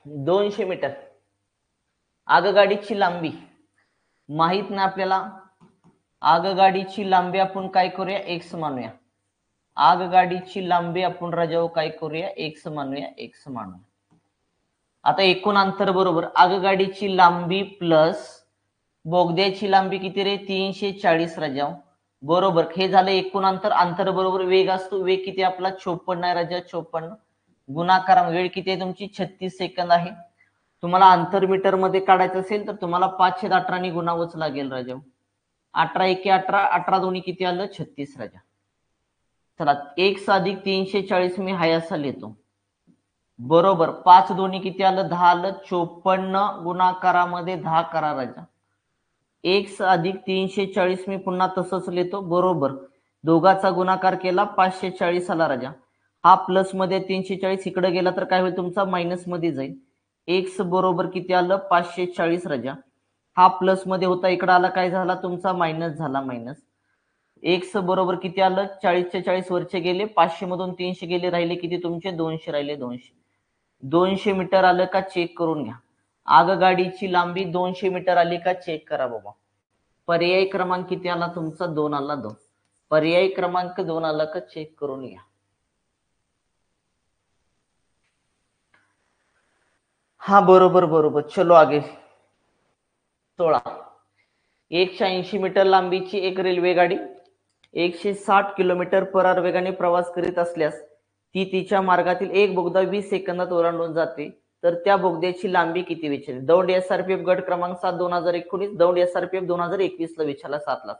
$200 मीटर. आगगाडीची लांबी माहित नाही आपल्याला. आगगाडीची लांबी आपण काय करूया, एक्स मानूया. आगगाडीची लांबी आपण राजाओ काय करूया, एक्स मानूया, एक्स मानूया. आता एकूण अंतर बरोबर आगगाडीची लांबी प्लस बोगद्याची लांबी किती रे, 340 राजाओ, बरोबर. हे झालं एकूण अंतर. अंतर बरोबर वेग असतो. वेग किती आपला 54 आहे राजा, 54. गुणाकार वेळ किती आहे तुमची, 36 सेकंद आहे. तुम्हाला अंतर मीटर मध्ये काढायचं असेल तर तुम्हाला 5/18 गुणावंच लागेल राजा. 18 एके 18, 18 दोन्ही किती आलं, 36 राजा. चला, 1 अधिक 340 मी हाय असा लिहितो, बरोबर. 5 दोन्ही किती आलं, 10 आलं. 54 गुणाकारामध्ये 10 करा राजा. 1 अधिक 340 मी पुन्हा तसंच लिहितो, बरोबर. दोघाचा गुणाकार केला, 540 आला राजा. हा प्लस मध्ये 340 इकडे गेला तर काय होईल तुमचा, मायनस मध्ये जाईल. एक्स बरोबर किती आलं, 540 राजा. हा प्लस मध्ये होता, इकडे आला, काय झाला तुमचा, मायनस झाला. मायनस एक्स बरोबर किती आलं, 40चे 40 वरचे गेले, 500 मधून 300 गेले, राहिले किती तुमचे, 200 राहिले. 200 मीटर आलं का चेक करून घ्या. आगगाडीची लांबी 200 मीटर आली का चेक करा बाबा. पर्याय क्रमांक किती आला तुमचा, 2 आला. 2 पर्याय क्रमांक 2 आला का चेक करून घ्या. हा बरोबर बरोबर. चलो आगे. 16. 180 मीटर लांबीची एक रेल्वे गाडी 160 किलोमीटर पर आवर वेगाने प्रवास करीत असल्यास ती तिच्या मार्गातील एक बोगदा 20 सेकंदात ओलांडून जाते, तर त्या बोगद्याची लांबी किती विचारली. दौंड एसआरपीएफ गट क्रमांक 7 2019, दौंड एसआरपीएफ 2021 ला विचारला, 7 ला.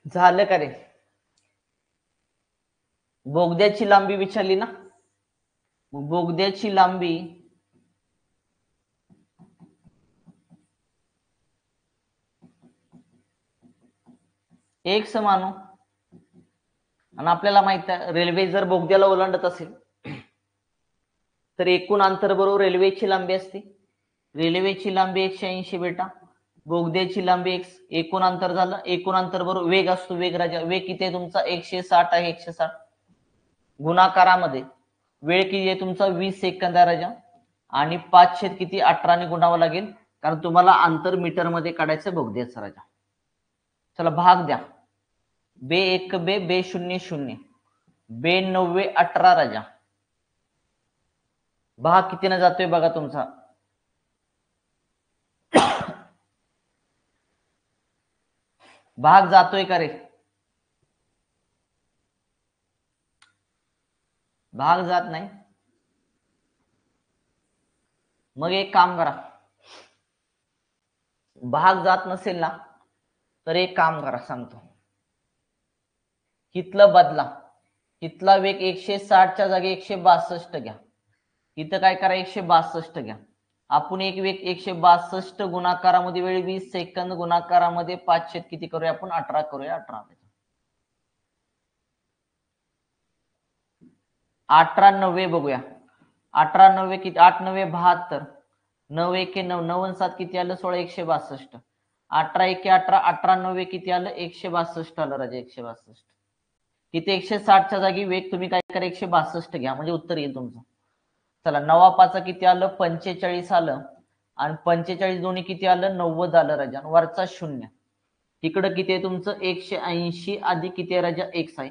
झालं का रे. बोगद्याची लांबी विचारली ना, बोगद्याची लांबी एक मानू. आणि आपल्याला माहित आहे रेल्वे जर बोगद्याला ओलांडत असेल तर एकूण अंतर बरोबर रेल्वेची लांबी असते. रेल्वेची लांबी 180 बेटा, बोगद्याची लांबी एक्स, एकूण अंतर झालं. एकूण अंतर बरोबर वेग असतो. वेग राजा, वेग किती आहे तुमचा, 160 आहे. 160 गुणाकारामध्ये वेळ किती आहे तुमचा, 20 सेकंद आहे राजा. आणि 5 किती, 18 ने गुणावं लागेल, कारण तुम्हाला अंतर मीटर मध्ये काढायचं बोगद्याचं राजा. चला भाग द्या. बे एक बे, बे शून्य शून्य, बे 9 18 राजा. भाग कितीने जातोय बघा तुमचा. भाग जातोय का रे. भाग जात नाही. मग एक काम करा, भाग जात नसेल ना तर एक काम करा सांगतो. इथलं बदला, इथला वेग 160च्या जागी 162 घ्या. इथं काय करा 162 घ्या. आपण एक वेग 162 गुणाकारामध्ये वेळ 20 सेकंद गुणाकारामध्ये 5 किती करूया आपण 18 करूया. 18 90 बघूया. 18 90 किती, 8 9 72, 9 1 9, 9 7 किती आलं 16 162. 18 1 18, 18 9 किती आलं 162 आलं राजा. 162 तिथे 160च्या जागी वेग तुम्ही काय करा 162 घ्या म्हणजे उत्तर येईल तुमचं. चला 9 5 किती आलं 45 आलं आणि 45 दोन्ही किती आलं 90 आलं राजा. वरचा शून्य तिकडं किती आहे तुमचं 180 आधी किती आहे राजा x आहे.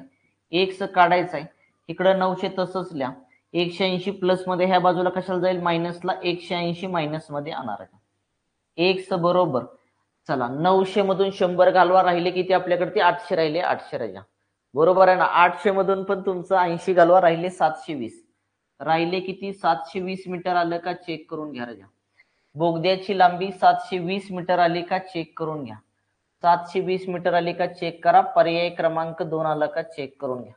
x काढायचा आहे. इकडं 900 तसंच लिहा. 180 प्लस मध्ये ह्या बाजूला कशाला जाईल मायनसला. 180 मायनस मध्ये आणणार आहे. x बरोबर चला 900 मधून 100 घालवा, राहिले किती आपल्याकडे ते 800 राहिले. 800 राजा बरोबर आहे ना. 800 मधून पण तुमचं 80 घालवा, राहिले 720. राहिले किती 720 मीटर आलं का चेक करून घ्या राजा. बोगद्याची लांबी 720 मीटर आली का चेक करून घ्या. 720 मीटर आली का चेक करा. पर्याय क्रमांक 2 आला का चेक करून घ्या.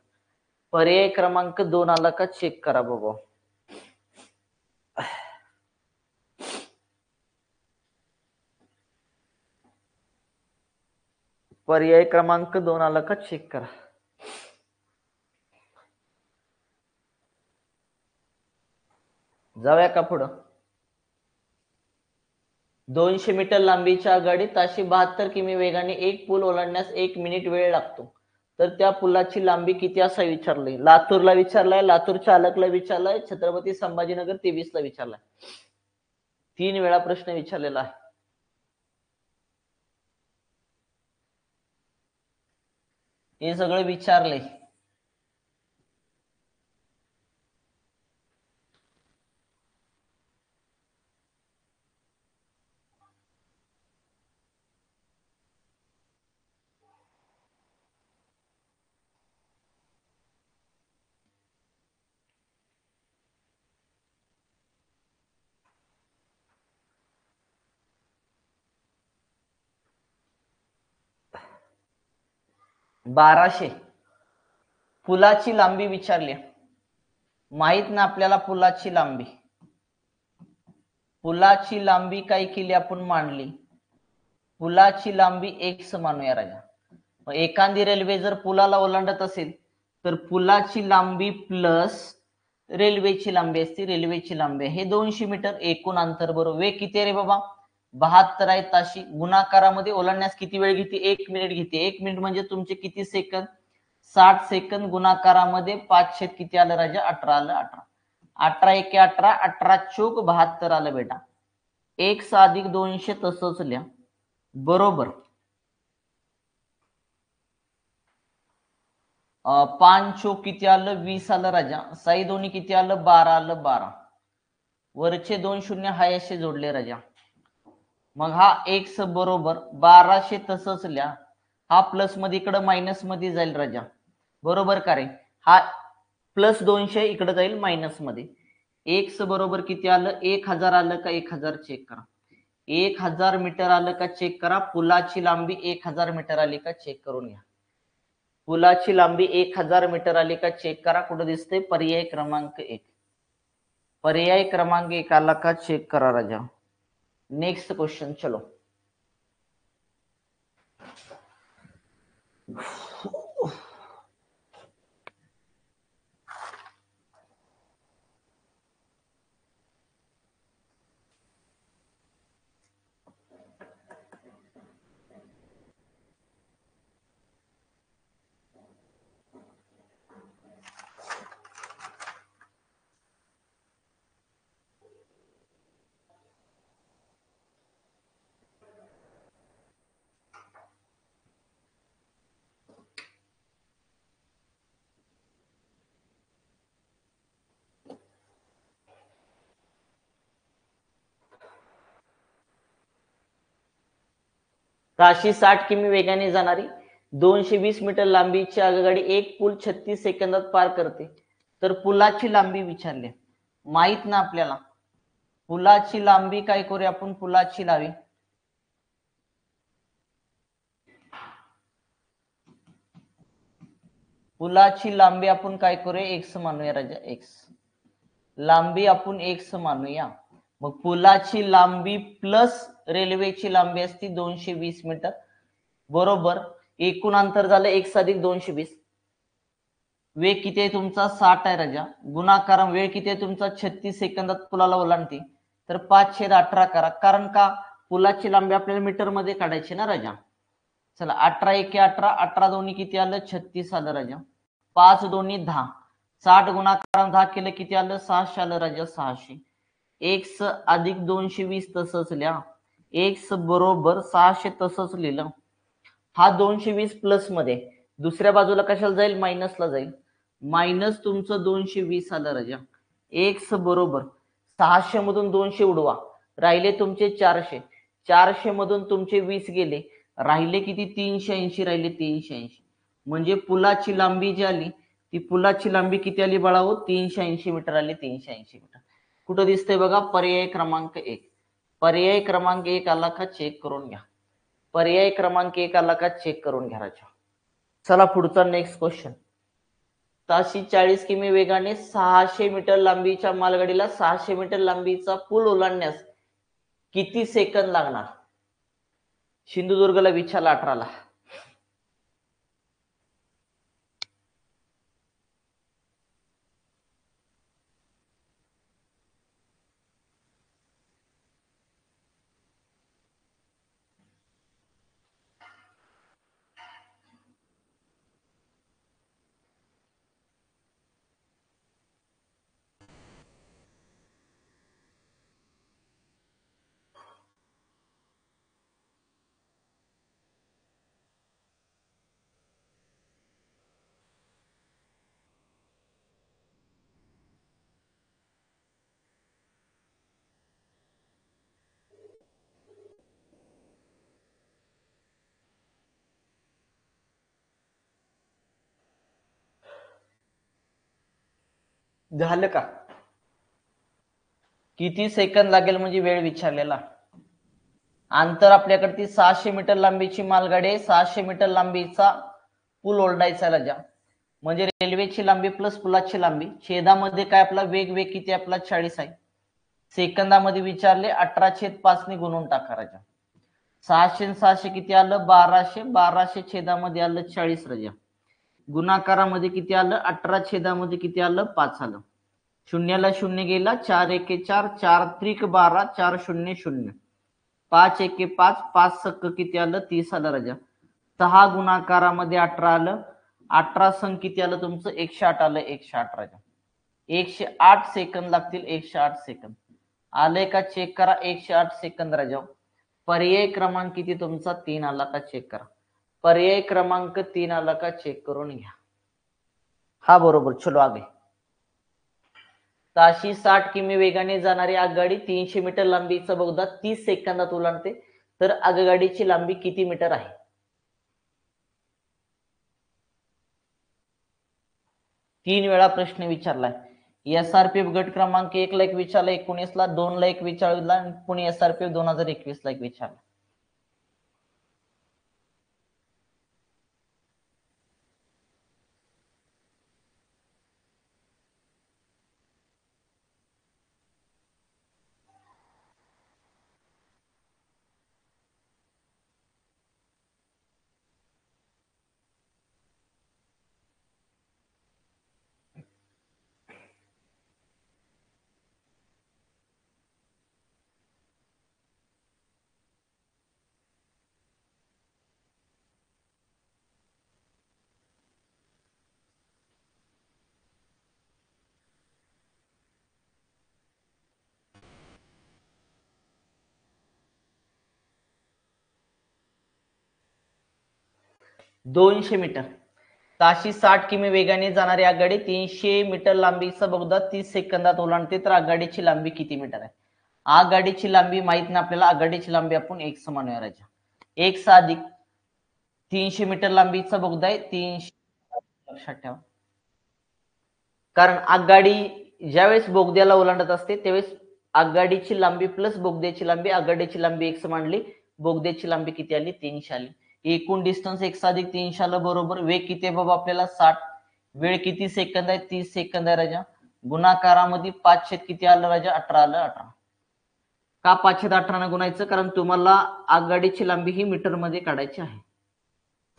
पर्याय क्रमांक 2 आला का चेक करा बघू. पर्याय क्रमांक 2 आला का चेक करा. जाऊया का पुढं. 200 मीटर लांबीच्या गाडी ताशी 72 किमी वेगाने एक पूल ओलांडण्यास 1 मिनिट वेळ लागतो, तर त्या पुलाची लांबी किती असा विचारलंय. लातूरला विचारलाय, लातूर चालकला विचारलाय, छत्रपती संभाजीनगर 23ला विचारलाय. 3 वेळा प्रश्न विचारलेला आहे. हे सगळं विचारले. बाराशे पुलाची लांबी विचारली. माहित ना आपल्याला पुलाची लांबी. पुलाची लांबी काय केली आपण मांडली. पुलाची लांबी x मानूया राजा. मग एखादी रेल्वे जर पुलाला ओलांडत असेल तर पुलाची लांबी प्लस रेल्वेची लांबी असते. रेल्वेची लांबी हे 200 मीटर एकूण अंतर बरोबर. वेग किती रे बाबा 72 आहे ताशी. गुणाकारामध्ये ओलांडण्यास किती वेळ घेते 1 मिनिट घेते. 1 मिनिट म्हणजे तुमचे किती सेकंद 60 सेकंद गुणाकारामध्ये 5 किती आलं राजा 18 आलं. 18 18 1 18, 18 चोक 72 आलं बेटा. 1 अधिक 200 तसंच लिहा बरोबर. 5 चोक किती आलं 20 आलं राजा. साई दोन्ही किती आलं 12 आलं. 12 वरचे 2 शून्य हायचे जोडले राजा. मग हा x बरोबर 1200 तसंच लिहा. हा प्लस मध्ये इकडे मायनस मध्ये जाईल राजा बरोबर का रे. हा प्लस 200 इकडे जाईल मायनस मध्ये. x बरोबर किती आलं 1000 आलं का 1000 चेक करा. 1000 मीटर आलं का चेक करा. पुलाची लांबी 1000 मीटर आली का चेक करून घ्या. पुलाची लांबी 1000 मीटर आली का चेक करा. कुठं दिसते पर्याय क्रमांक 1. पर्याय क्रमांक 1 आला का चेक करा राजा. नेक्स्ट क्वेश्चन चलो. ताशी 60 किमी वेगाने जाणारी 220 मीटर लांबीची आगगाडी एक पूल 36 सेकंदात पार करते, तर पुलाची लांबी विचारली. माहित ना आपल्याला पुलाची लांबी काय करूया आपण, पुलाची लांबी आपण काय करूया, एक्स मानूया राजा, एक्स लांबी आपण एक्स मानूया. मग पुलाची लांबी प्लस रेल्वेची लांबी असती 220 मीटर, बरोबर एकूण अंतर झालं एक्स अधिक 220. वेग किती आहे तुमचा, 60 आहे राजा, गुणाकार वेळ किती आहे तुमचा, 36 सेकंदात पुलाला ओलांडते, तर 5/18 करा. कारण का, पुलाची लांबी आपल्याला मीटर मध्ये काढायची ना राजा. चला 18 एके 18, 18 दोन्ही किती आलं, 36 आलं राजा. 5 दोन्ही 10, 60 गुणाकार 10 केलं किती आलं, 600 आलं राजा, 600. एक्स अधिक 220 तसंच लिहा, एक्स बरोबर 600 तसंच लिहिलं. हा 220 प्लस मध्ये दुसऱ्या बाजूला कशाला जाईल, मायनसला जाईल, मायनस तुमचं 220 आलं राजा. एक्स बरोबर 600 मधून 200 उडवा, राहिले तुमचे 400, 400 मधून तुमचे 20 गेले, राहिले किती, 380 राहिले, 380. म्हणजे पुलाची लांबी जी आली ती पुलाची लांबी किती आली बाळाओ, 380 मीटर आली, 380 मीटर. कुठं दिसतंय बघा, पर्याय क्रमांक 1. पर्याय क्रमांक 1 आला का चेक करून घ्या, पर्याय क्रमांक 1 आला का चेक करून घ्या राजा. चला पुढचा नेक्स्ट क्वेश्चन. ताशी 40 किमी वेगाने 600 मीटर लांबीच्या मालगाडीला 600 मीटर लांबीचा पूल ओलांडण्यास किती सेकंद लागणार. सिंधुदुर्गला विचारला 18ला. झालं का, किती सेकंद लागेल म्हणजे वेळ विचारलेला. अंतर आपल्याकडे ती 600 मीटर लांबीची मालगाडी आहे, 600 मीटर लांबीचा पूल ओलांडायचा राजा. म्हणजे रेल्वेची लांबी प्लस पुलाची लांबी, छेदामध्ये काय आपला वेग किती आपला 40 आहे, सेकंदामध्ये विचारले 18/5 ने गुणून टाका राजा. 600 600 किती आलं, 1200, 1200 छेदामध्ये आलं 40 राजा, गुणाकारामध्ये किती आलं, 18 छेदामध्ये किती आलं, 5 आलं. शून्याला शून्य गेला, 4 एके 4, 4 त्रिक 12, 4 शून्य 0, 5 एके 5, 5 सक्क किती आलं, 30 आलं राजा. 6 गुणाकारामध्ये 18 आलं, 18 संघ किती आलं तुमचं, 108 आलं, 108 राजा. 108 सेकंद लागतील, 108 सेकंद आले का चेक करा, 108 सेकंद राजा. पर्याय क्रमांक किती तुमचा, 3 आला का चेक करा, पर्याय क्रमांक 3 आला का चेक करून घ्या. हा बरोबर. चलो आगे. ताशी 60 किमी वेगाने जाणारी आगगाडी 300 मीटर लांबीचा बोगदा 30 सेकंदात ओलांडते, तर आगगाडीची लांबी किती मीटर आहे. 3 वेळा प्रश्न विचारलाय. एसआरपीएफ गट क्रमांक 1 ला एक विचारला, 19 ला, 2 ला एक विचारला, पुणे एसआरपीएफ 2021 ला एक विचारला. $200 मीटर. ताशी 60 किमी वेगाने जाणारी आगगाडी 300 मीटर लांबीचा बोगदा 30 सेकंदात ओलांडते, तर आगगाडीची लांबी किती मीटर आहे. आगगाडीची लांबी माहित नाही आपल्याला, आगगाडीची लांबी आपण एक समान राजा. x अधिक 300 मीटर लांबीचा बोगदा आहे 300, लक्षात ठेवा. कारण आगगाडी ज्यावेळेस बोगद्याला ओलांडत असते त्यावेळेस आगगाडीची लांबी प्लस बोगद्याची लांबी, आगगाडीची लांबी x मांडली, बोगद्याची लांबी किती आली 300 आली. एकूण डिस्टन्स x अधिक 300 आलं बरोबर. वेग किती आहे बाबा आपल्याला 60, वेळ किती सेकंद आहे 30 सेकंद आहे राजा. गुणाकारामध्ये 5 छेद किती आलं राजा 18 आलं. 18 का 5 छेद 18 ने गुणायचं, कारण तुम्हाला आगगाडीची लांबी ही मीटर मध्ये काढायची आहे.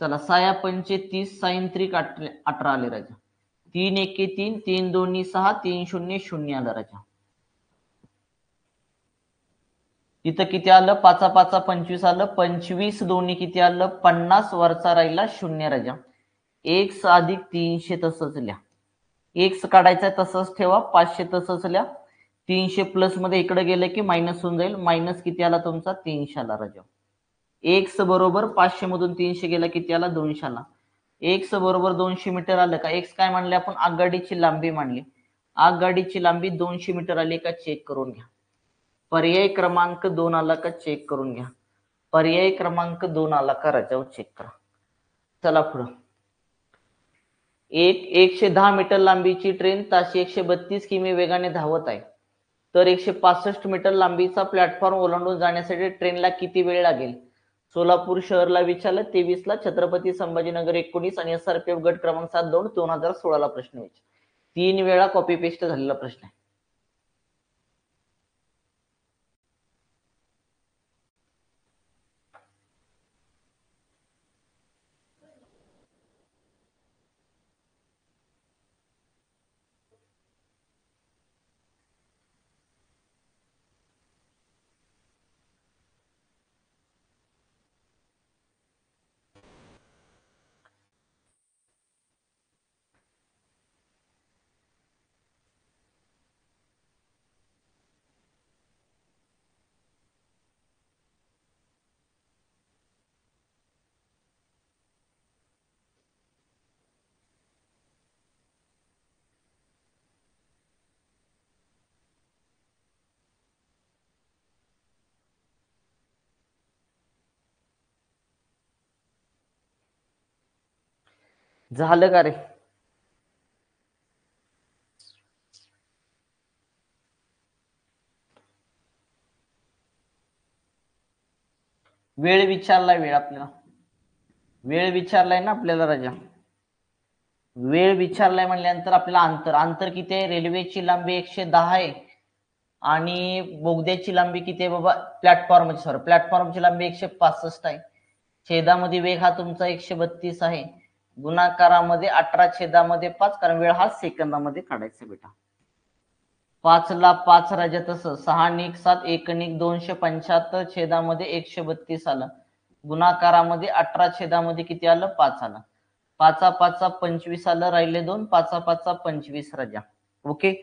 चला 6 पंचे 30, साइन त्रिक 18 आले राजा. 3 एके 3, 3 दोन्ही 6, 3 शून्य 0 आलं राजा. इथं किती आलं 5 5 25 आलं. 25 दोन्ही किती आलं 50, वरचा राहिला 0 राजा. x अधिक 300 तसंच लिहा. x काढायचा तसंच ठेवा, 500 तसंच लिहा. 300 प्लस मध्ये इकडे गेलं की मायनस होऊन जाईल. मायनस किती आला तुमचा 300 आला राजा. x बरोबर 500 मधून 300 गेला किती आला 200 आला. x बरोबर 200 मीटर आलं का. x काय मानले आपण आगगाडीची लांबी मानली. आगगाडीची लांबी 200 मीटर आली का चेक करून घ्या. पर्याय क्रमांक 2 आला का चेक करून घ्या. पर्याय क्रमांक 2 आला का राजावर चेक करा. चला पुढं. 110 मीटर लांबीची ट्रेन ताशी 132 किमी वेगाने धावत आहे. तर 165 मीटर लांबीचा प्लॅटफॉर्म ओलांडून जाण्यासाठी ट्रेनला किती वेळ लागेल. सोलापूर शहरला विचारलं, 23 ला, छत्रपती संभाजीनगर 19 आणि SRPF गट क्रमांक 7 2016 ला प्रश्न विचार. 3 वेळा कॉपी पेस्ट झालेला प्रश्न आहे. झालं का रे. वेळ विचारलाय, वेळ आपल्याला वेळ विचारलाय ना आपल्याला राजा. वेळ विचारलाय म्हणल्यानंतर आपल्याला अंतर किती आहे. रेल्वेची लांबी 110 आहे आणि बोगद्याची लांबी किती आहे बाबा प्लॅटफॉर्मची लांबी 165 आहे. छेदामध्ये वेग हा तुमचा 132 आहे. गुणाकारामध्ये 18 छेदामध्ये 5, कारण वेळ हा सेकंदामध्ये काढायचा बेटा. 5 ला 5 राजा तसं 6 निक 7 1 निक 275 छेदामध्ये 132 आलं. गुणाकारामध्ये 18 छेदामध्ये किती आलं 5 आलं. 5 5 25 आलं, राहिले 2, 5 5 25 राजा. ओके.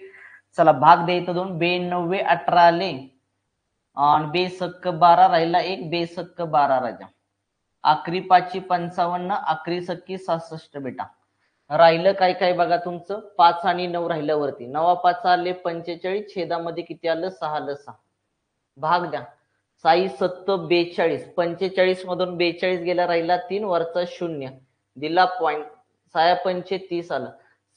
चला भाग द्यायचं 2, 92 18 आले आणि बेसक्क 12 राहिला 1, बेसक्क 12 राजा. आकरी 5 55, आकरी सक्की 66 बेटा. राहिलं काय काय बघा तुमचं 5 आणि 9 राहिलं वरती. 9 5 आले 45, छेदामध्ये किती आलं 6 आलं 6. भाग द्या. 6 7 42, 45 मधून 42 गेला, राहिला 3, वरचा 0 दिला पॉइंट. 6 पंचे 30 आलं.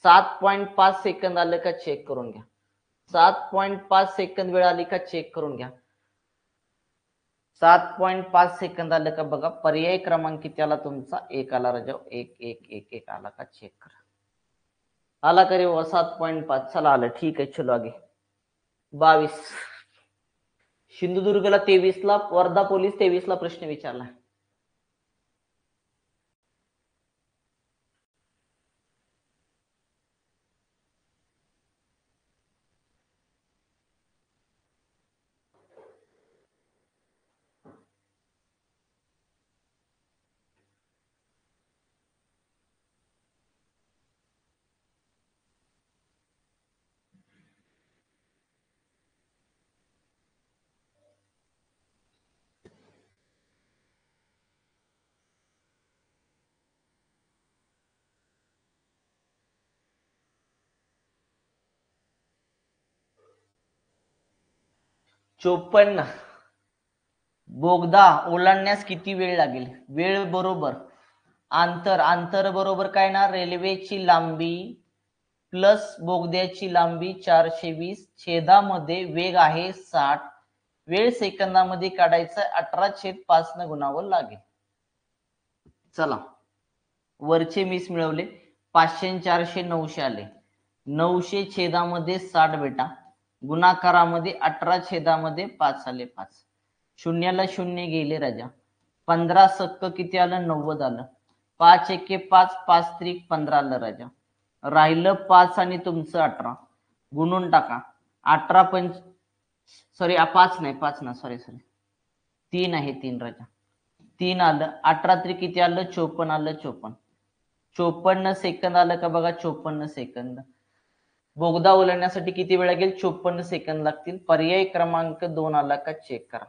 7.5 सेकंद आलं का चेक करून घ्या. 7.5 सेकंद वेळ आली का चेक करून घ्या. 7.5 सेकंद आलं का बघा. पर्याय क्रमांक किती आला तुमचा 1 आला राजा. 1 1 1 1 आला का चेक करा. आला का रे 7.5. चला आलं, ठीक आहे. चलो आगे. 22. सिंधुदुर्गला 23 ला, वर्धा पोलीस 23 ला प्रश्न विचारला. चोपन्न बोगदा ओलांडण्यास किती वेळ लागेल? वेळ बरोबर अंतर बरोबर काय ना, रेल्वेची लांबी प्लस बोगद्याची लांबी 420, छेदामध्ये वेग आहे 60, वेळ सेकंदामध्ये काढायचा 18/5 न गुणावं लागेल. चला वरचे मीस मिळवले, 500 400 900 आले. 900 छेदामध्ये 60 बेटा, गुणाकारामध्ये 18 छेदामध्ये 5 आले 5. शून्याला शून्य गेले राजा. 15 सक्क किती आलं? 90 आलं. 5 एके 5, 5 त्रिक 15 आलं राजा. राहिलं 5 आणि तुमचं 18. गुणून टाका. 18 5 नाही 5 ना, सॉरी 3 आहे 3 राजा. 3 आलं. 18 त्रिक किती आलं? 54 आलं. 54 सेकंद आलं का बघा? 54 सेकंद. बोगदा ओलांडण्यासाठी किती वेळ लागेल? 54 सेकंद लागतील. पर्याय क्रमांक 2 आला का चेक करा.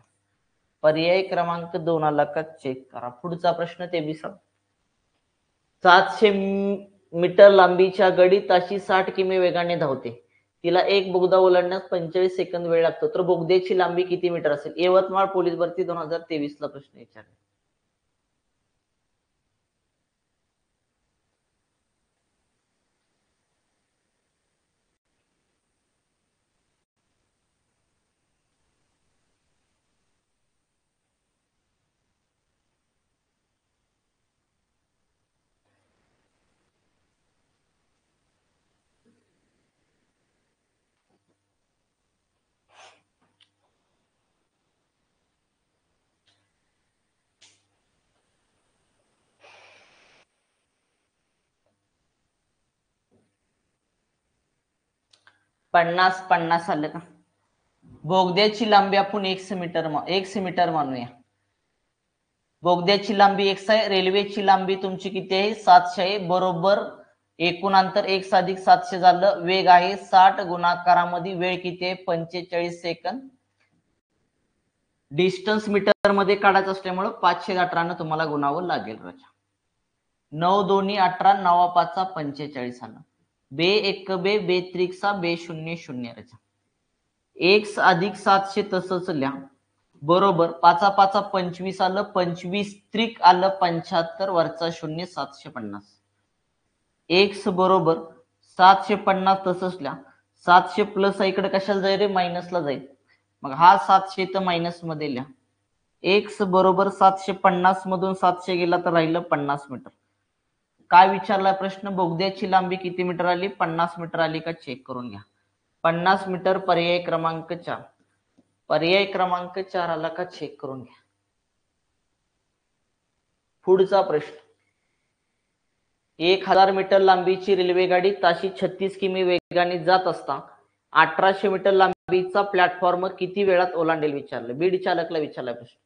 पर्याय क्रमांक 2 आला का चेक करा. पुढचा प्रश्न 23. 700 मीटर लांबीच्या गडी ताशी 60 किमी वेगाने धावते. तिला एक बोगदा ओलांडण्यास 45 सेकंद वेळ लागतो. तर बोगद्याची लांबी किती मीटर असेल? यवतमाळ पोलीस भरती 2023 ला प्रश्न विचारला. पन्नास आलं का? बोगद्याची लांबी आपण 100 मीटर मानूया. बोगद्याची लांबी 100 आहे, रेल्वेची लांबी तुमची किती आहे? 700 आहे. बरोबर एकूण अंतर 1 अधिक 700 झालं. वेग आहे 60, गुणाकारामध्ये वेळ किती आहे? 45 सेकंद. डिस्टन्स मीटर मध्ये काढायचं असल्यामुळे 518 न तुम्हाला गुणावं लागेल राजा. 9 दोन्ही 18, 9 5 45 आलं. बे एक बे, बे त्रिक 6, बे शून्य शून्य राजा. 1 अधिक 700 तसंच लिहा. बरोबर 5 5 25 आलं. 25 त्रिक आलं 75, वरचा शून्य 750. एक्स बरोबर 750 तसंच लिहा. 700 प्लस इकडे कशाला जाईल रे? मायनसला जाईल. मग हा 700 तर मायनस मध्ये लिहा. एक्स बरोबर 750 मधून 700 गेला तर राहिलं 50 मीटर. काय विचारलाय प्रश्न? बोगद्याची लांबी किती मीटर आली? 50 मीटर आली का चेक करून घ्या. 50 मीटर पर्याय क्रमांक 4. पर्याय क्रमांक 4 आला का चेक करून घ्या. पुढचा प्रश्न. 1000 मीटर लांबीची रेल्वेगाडी ताशी 36 किमी वेगाने जात असता 1800 मीटर लांबीचा प्लॅटफॉर्म किती वेळात ओलांडेल विचारलं. बीड चालकला विचारलाय प्रश्न.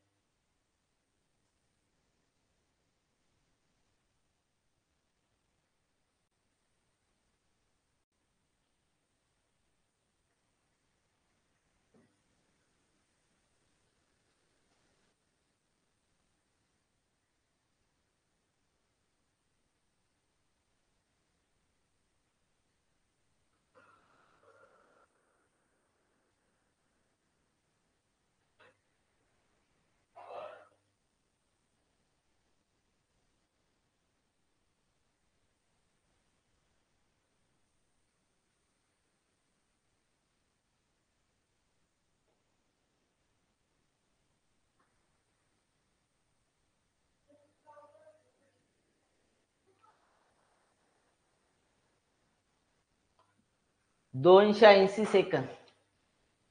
$280 सेकंद.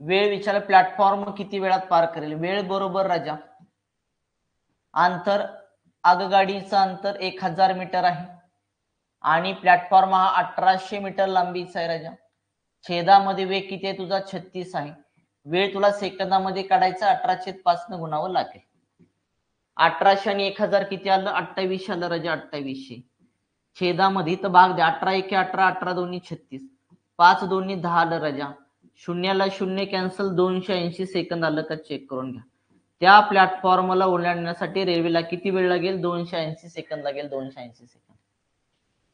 वेळ विचार. प्लॅटफॉर्म किती वेळात पार करेल? वेळ बरोबर राजा अंतर, आगगाडीचं अंतर 1000 मीटर आहे आणि प्लॅटफॉर्म हा 1800 मीटर लांबीचा आहे राजा. छेदामध्ये वेग किती आहे तुझा? 36 आहे. वेळ तुला सेकंदामध्ये काढायचा 18/5 न गुणावं लागेल. 1800 आणि 1000 किती आलं? 2800 आलं राजा. 2800 छेदामध्ये तर भाग द्या. 18 1 18, 18 दोन्ही 36, 5 दोन्ही 10 आलं राजा. शून्याला शून्य कॅन्सल. 280 सेकंद आलं का चेक करून घ्या. त्या प्लॅटफॉर्मला ओलांडण्यासाठी रेल्वेला किती वेळ लागेल? 280 सेकंद लागेल. 280 सेकंद.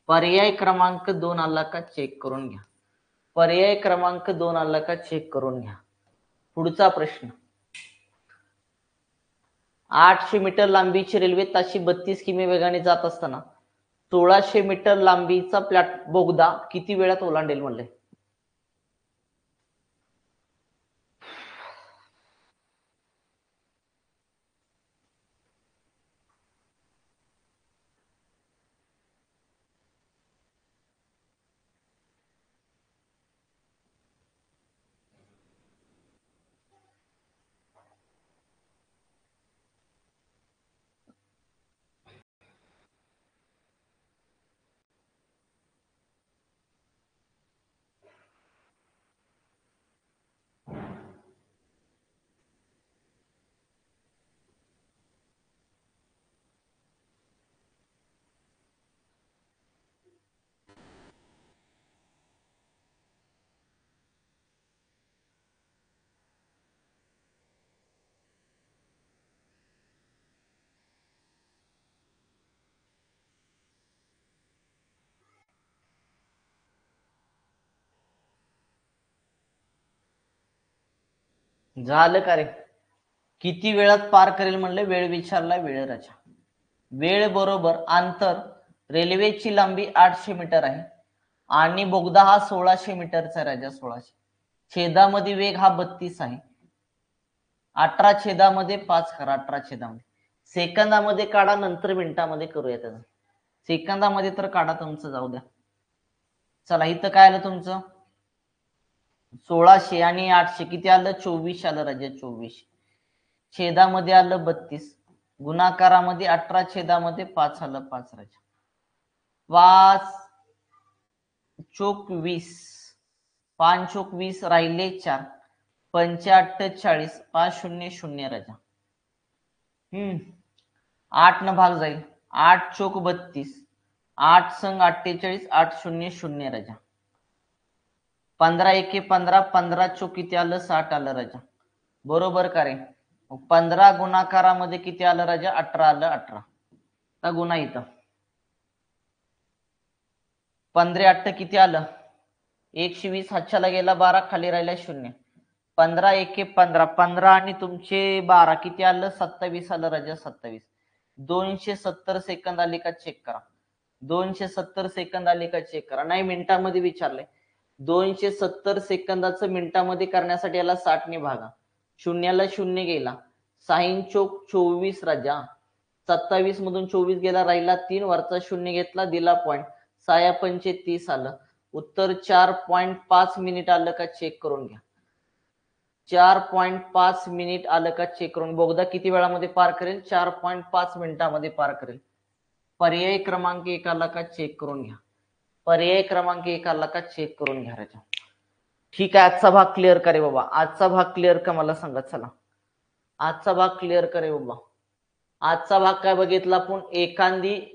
पर्याय क्रमांक 2 आला का चेक करून घ्या. पर्याय क्रमांक 2 आला का चेक करून घ्या. पुढचा प्रश्न. 800 मीटर लांबीची रेल्वे ताशी 32 किमी वेगाने जात असताना 1600 मीटर लांबीचा बोगदा किती वेळात ओलांडेल म्हणले? झालं का रे? किती वेळात पार करेल म्हणले? वेळ विचारला, वेळ राजा. वेळ बरोबर अंतर, रेल्वेची लांबी 800 मीटर आहे आणि बोगदा हा 1600 मीटरचा राजा. 1600 छेदामध्ये वेग हा 32 आहे. 18 छेदामध्ये 5 करा. 18 छेदामध्ये सेकंदामध्ये काढा, नंतर मिनिटामध्ये करूया त्याचं. सेकंदामध्ये तर काढा, तुमचं जाऊ द्या. चला इथं काय आलं तुमचं? 1600 आणि 800 किती आलं? 24 आलं राजा. 24 छेदामध्ये आलं 32, गुणाकारामध्ये 18 छेदामध्ये 5 आलं. 5 राजा. 5 चोक 20, 5 चोक 20 राहिले 4, 5 48, 5 0 0 राजा. 8 न भाग जाईल. 8 चोक 32, 8 संग 48, 8 0 0 राजा. 15 एके 15, 15 चोक किती आलं? 60 आलं राजा. बरोबर का रे? 15 गुणाकारामध्ये किती आलं राजा? 18 आलं. 18 गुन्हा इथं 15 8 किती आलं? 120. हातच्याला गेला 12, खाली राहिला 0. 15 एके 15, 15 आणि तुमचे 12 किती आलं? 27 आलं राजा. 27. 270 सेकंद आले का चेक करा. 270 सेकंद आले का चेक करा. नाही, मिनिटामध्ये विचारले. 270 सेकंदाचं मिनिटामध्ये करण्यासाठी याला 60 ने भागा. शून्याला 0 गेला. 6 चोक 24 राजा. 27 मधून 24 गेला, राहिला 3, वरचा 0 घेतला, दिला पॉइंट. 6 पंचे 30 आलं. उत्तर 4.5 मिनिट आलं का चेक करून घ्या. 4.5 मिनिट आलं का चेक करून. बोगदा किती वेळामध्ये पार करेल? 4.5 मिनिटामध्ये पार करेल. पर्याय क्रमांक 1 आला का चेक करून घ्या. पर्याय क्रमांक 1 आला का चेक करून घ्या राजा. ठीक आहे, आजचा भाग क्लिअर करे बाबा. आजचा भाग क्लिअर का मला सांगा. चला आजचा भाग क्लिअर करे बाबा. आजचा भाग काय बघितला आपण?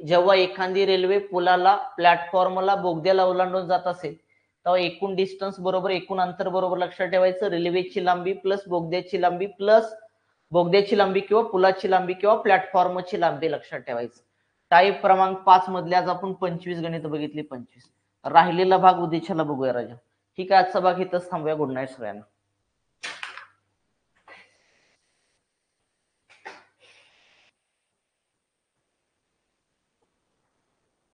जेव्हा एखादी रेल्वे पुलाला, प्लॅटफॉर्मला, बोगद्याला ओलांडून जात असेल तेव्हा एकूण डिस्टन्स बरोबर, एकूण अंतर बरोबर लक्षात ठेवायचं. रेल्वेची लांबी प्लस बोगद्याची लांबी प्लस बोगद्याची लांबी किंवा पुलाची लांबी किंवा प्लॅटफॉर्मची लांबी लक्षात ठेवायचं. टाईप क्रमांक 5 मधले आज आपण 25 गणित बघितली. 25 राहिलेला भाग उद्याच्याला बघूया राजा. ठीक आहे, आजचा भाग इथंच थांबूया. गुड नाईट सगळ्यांना.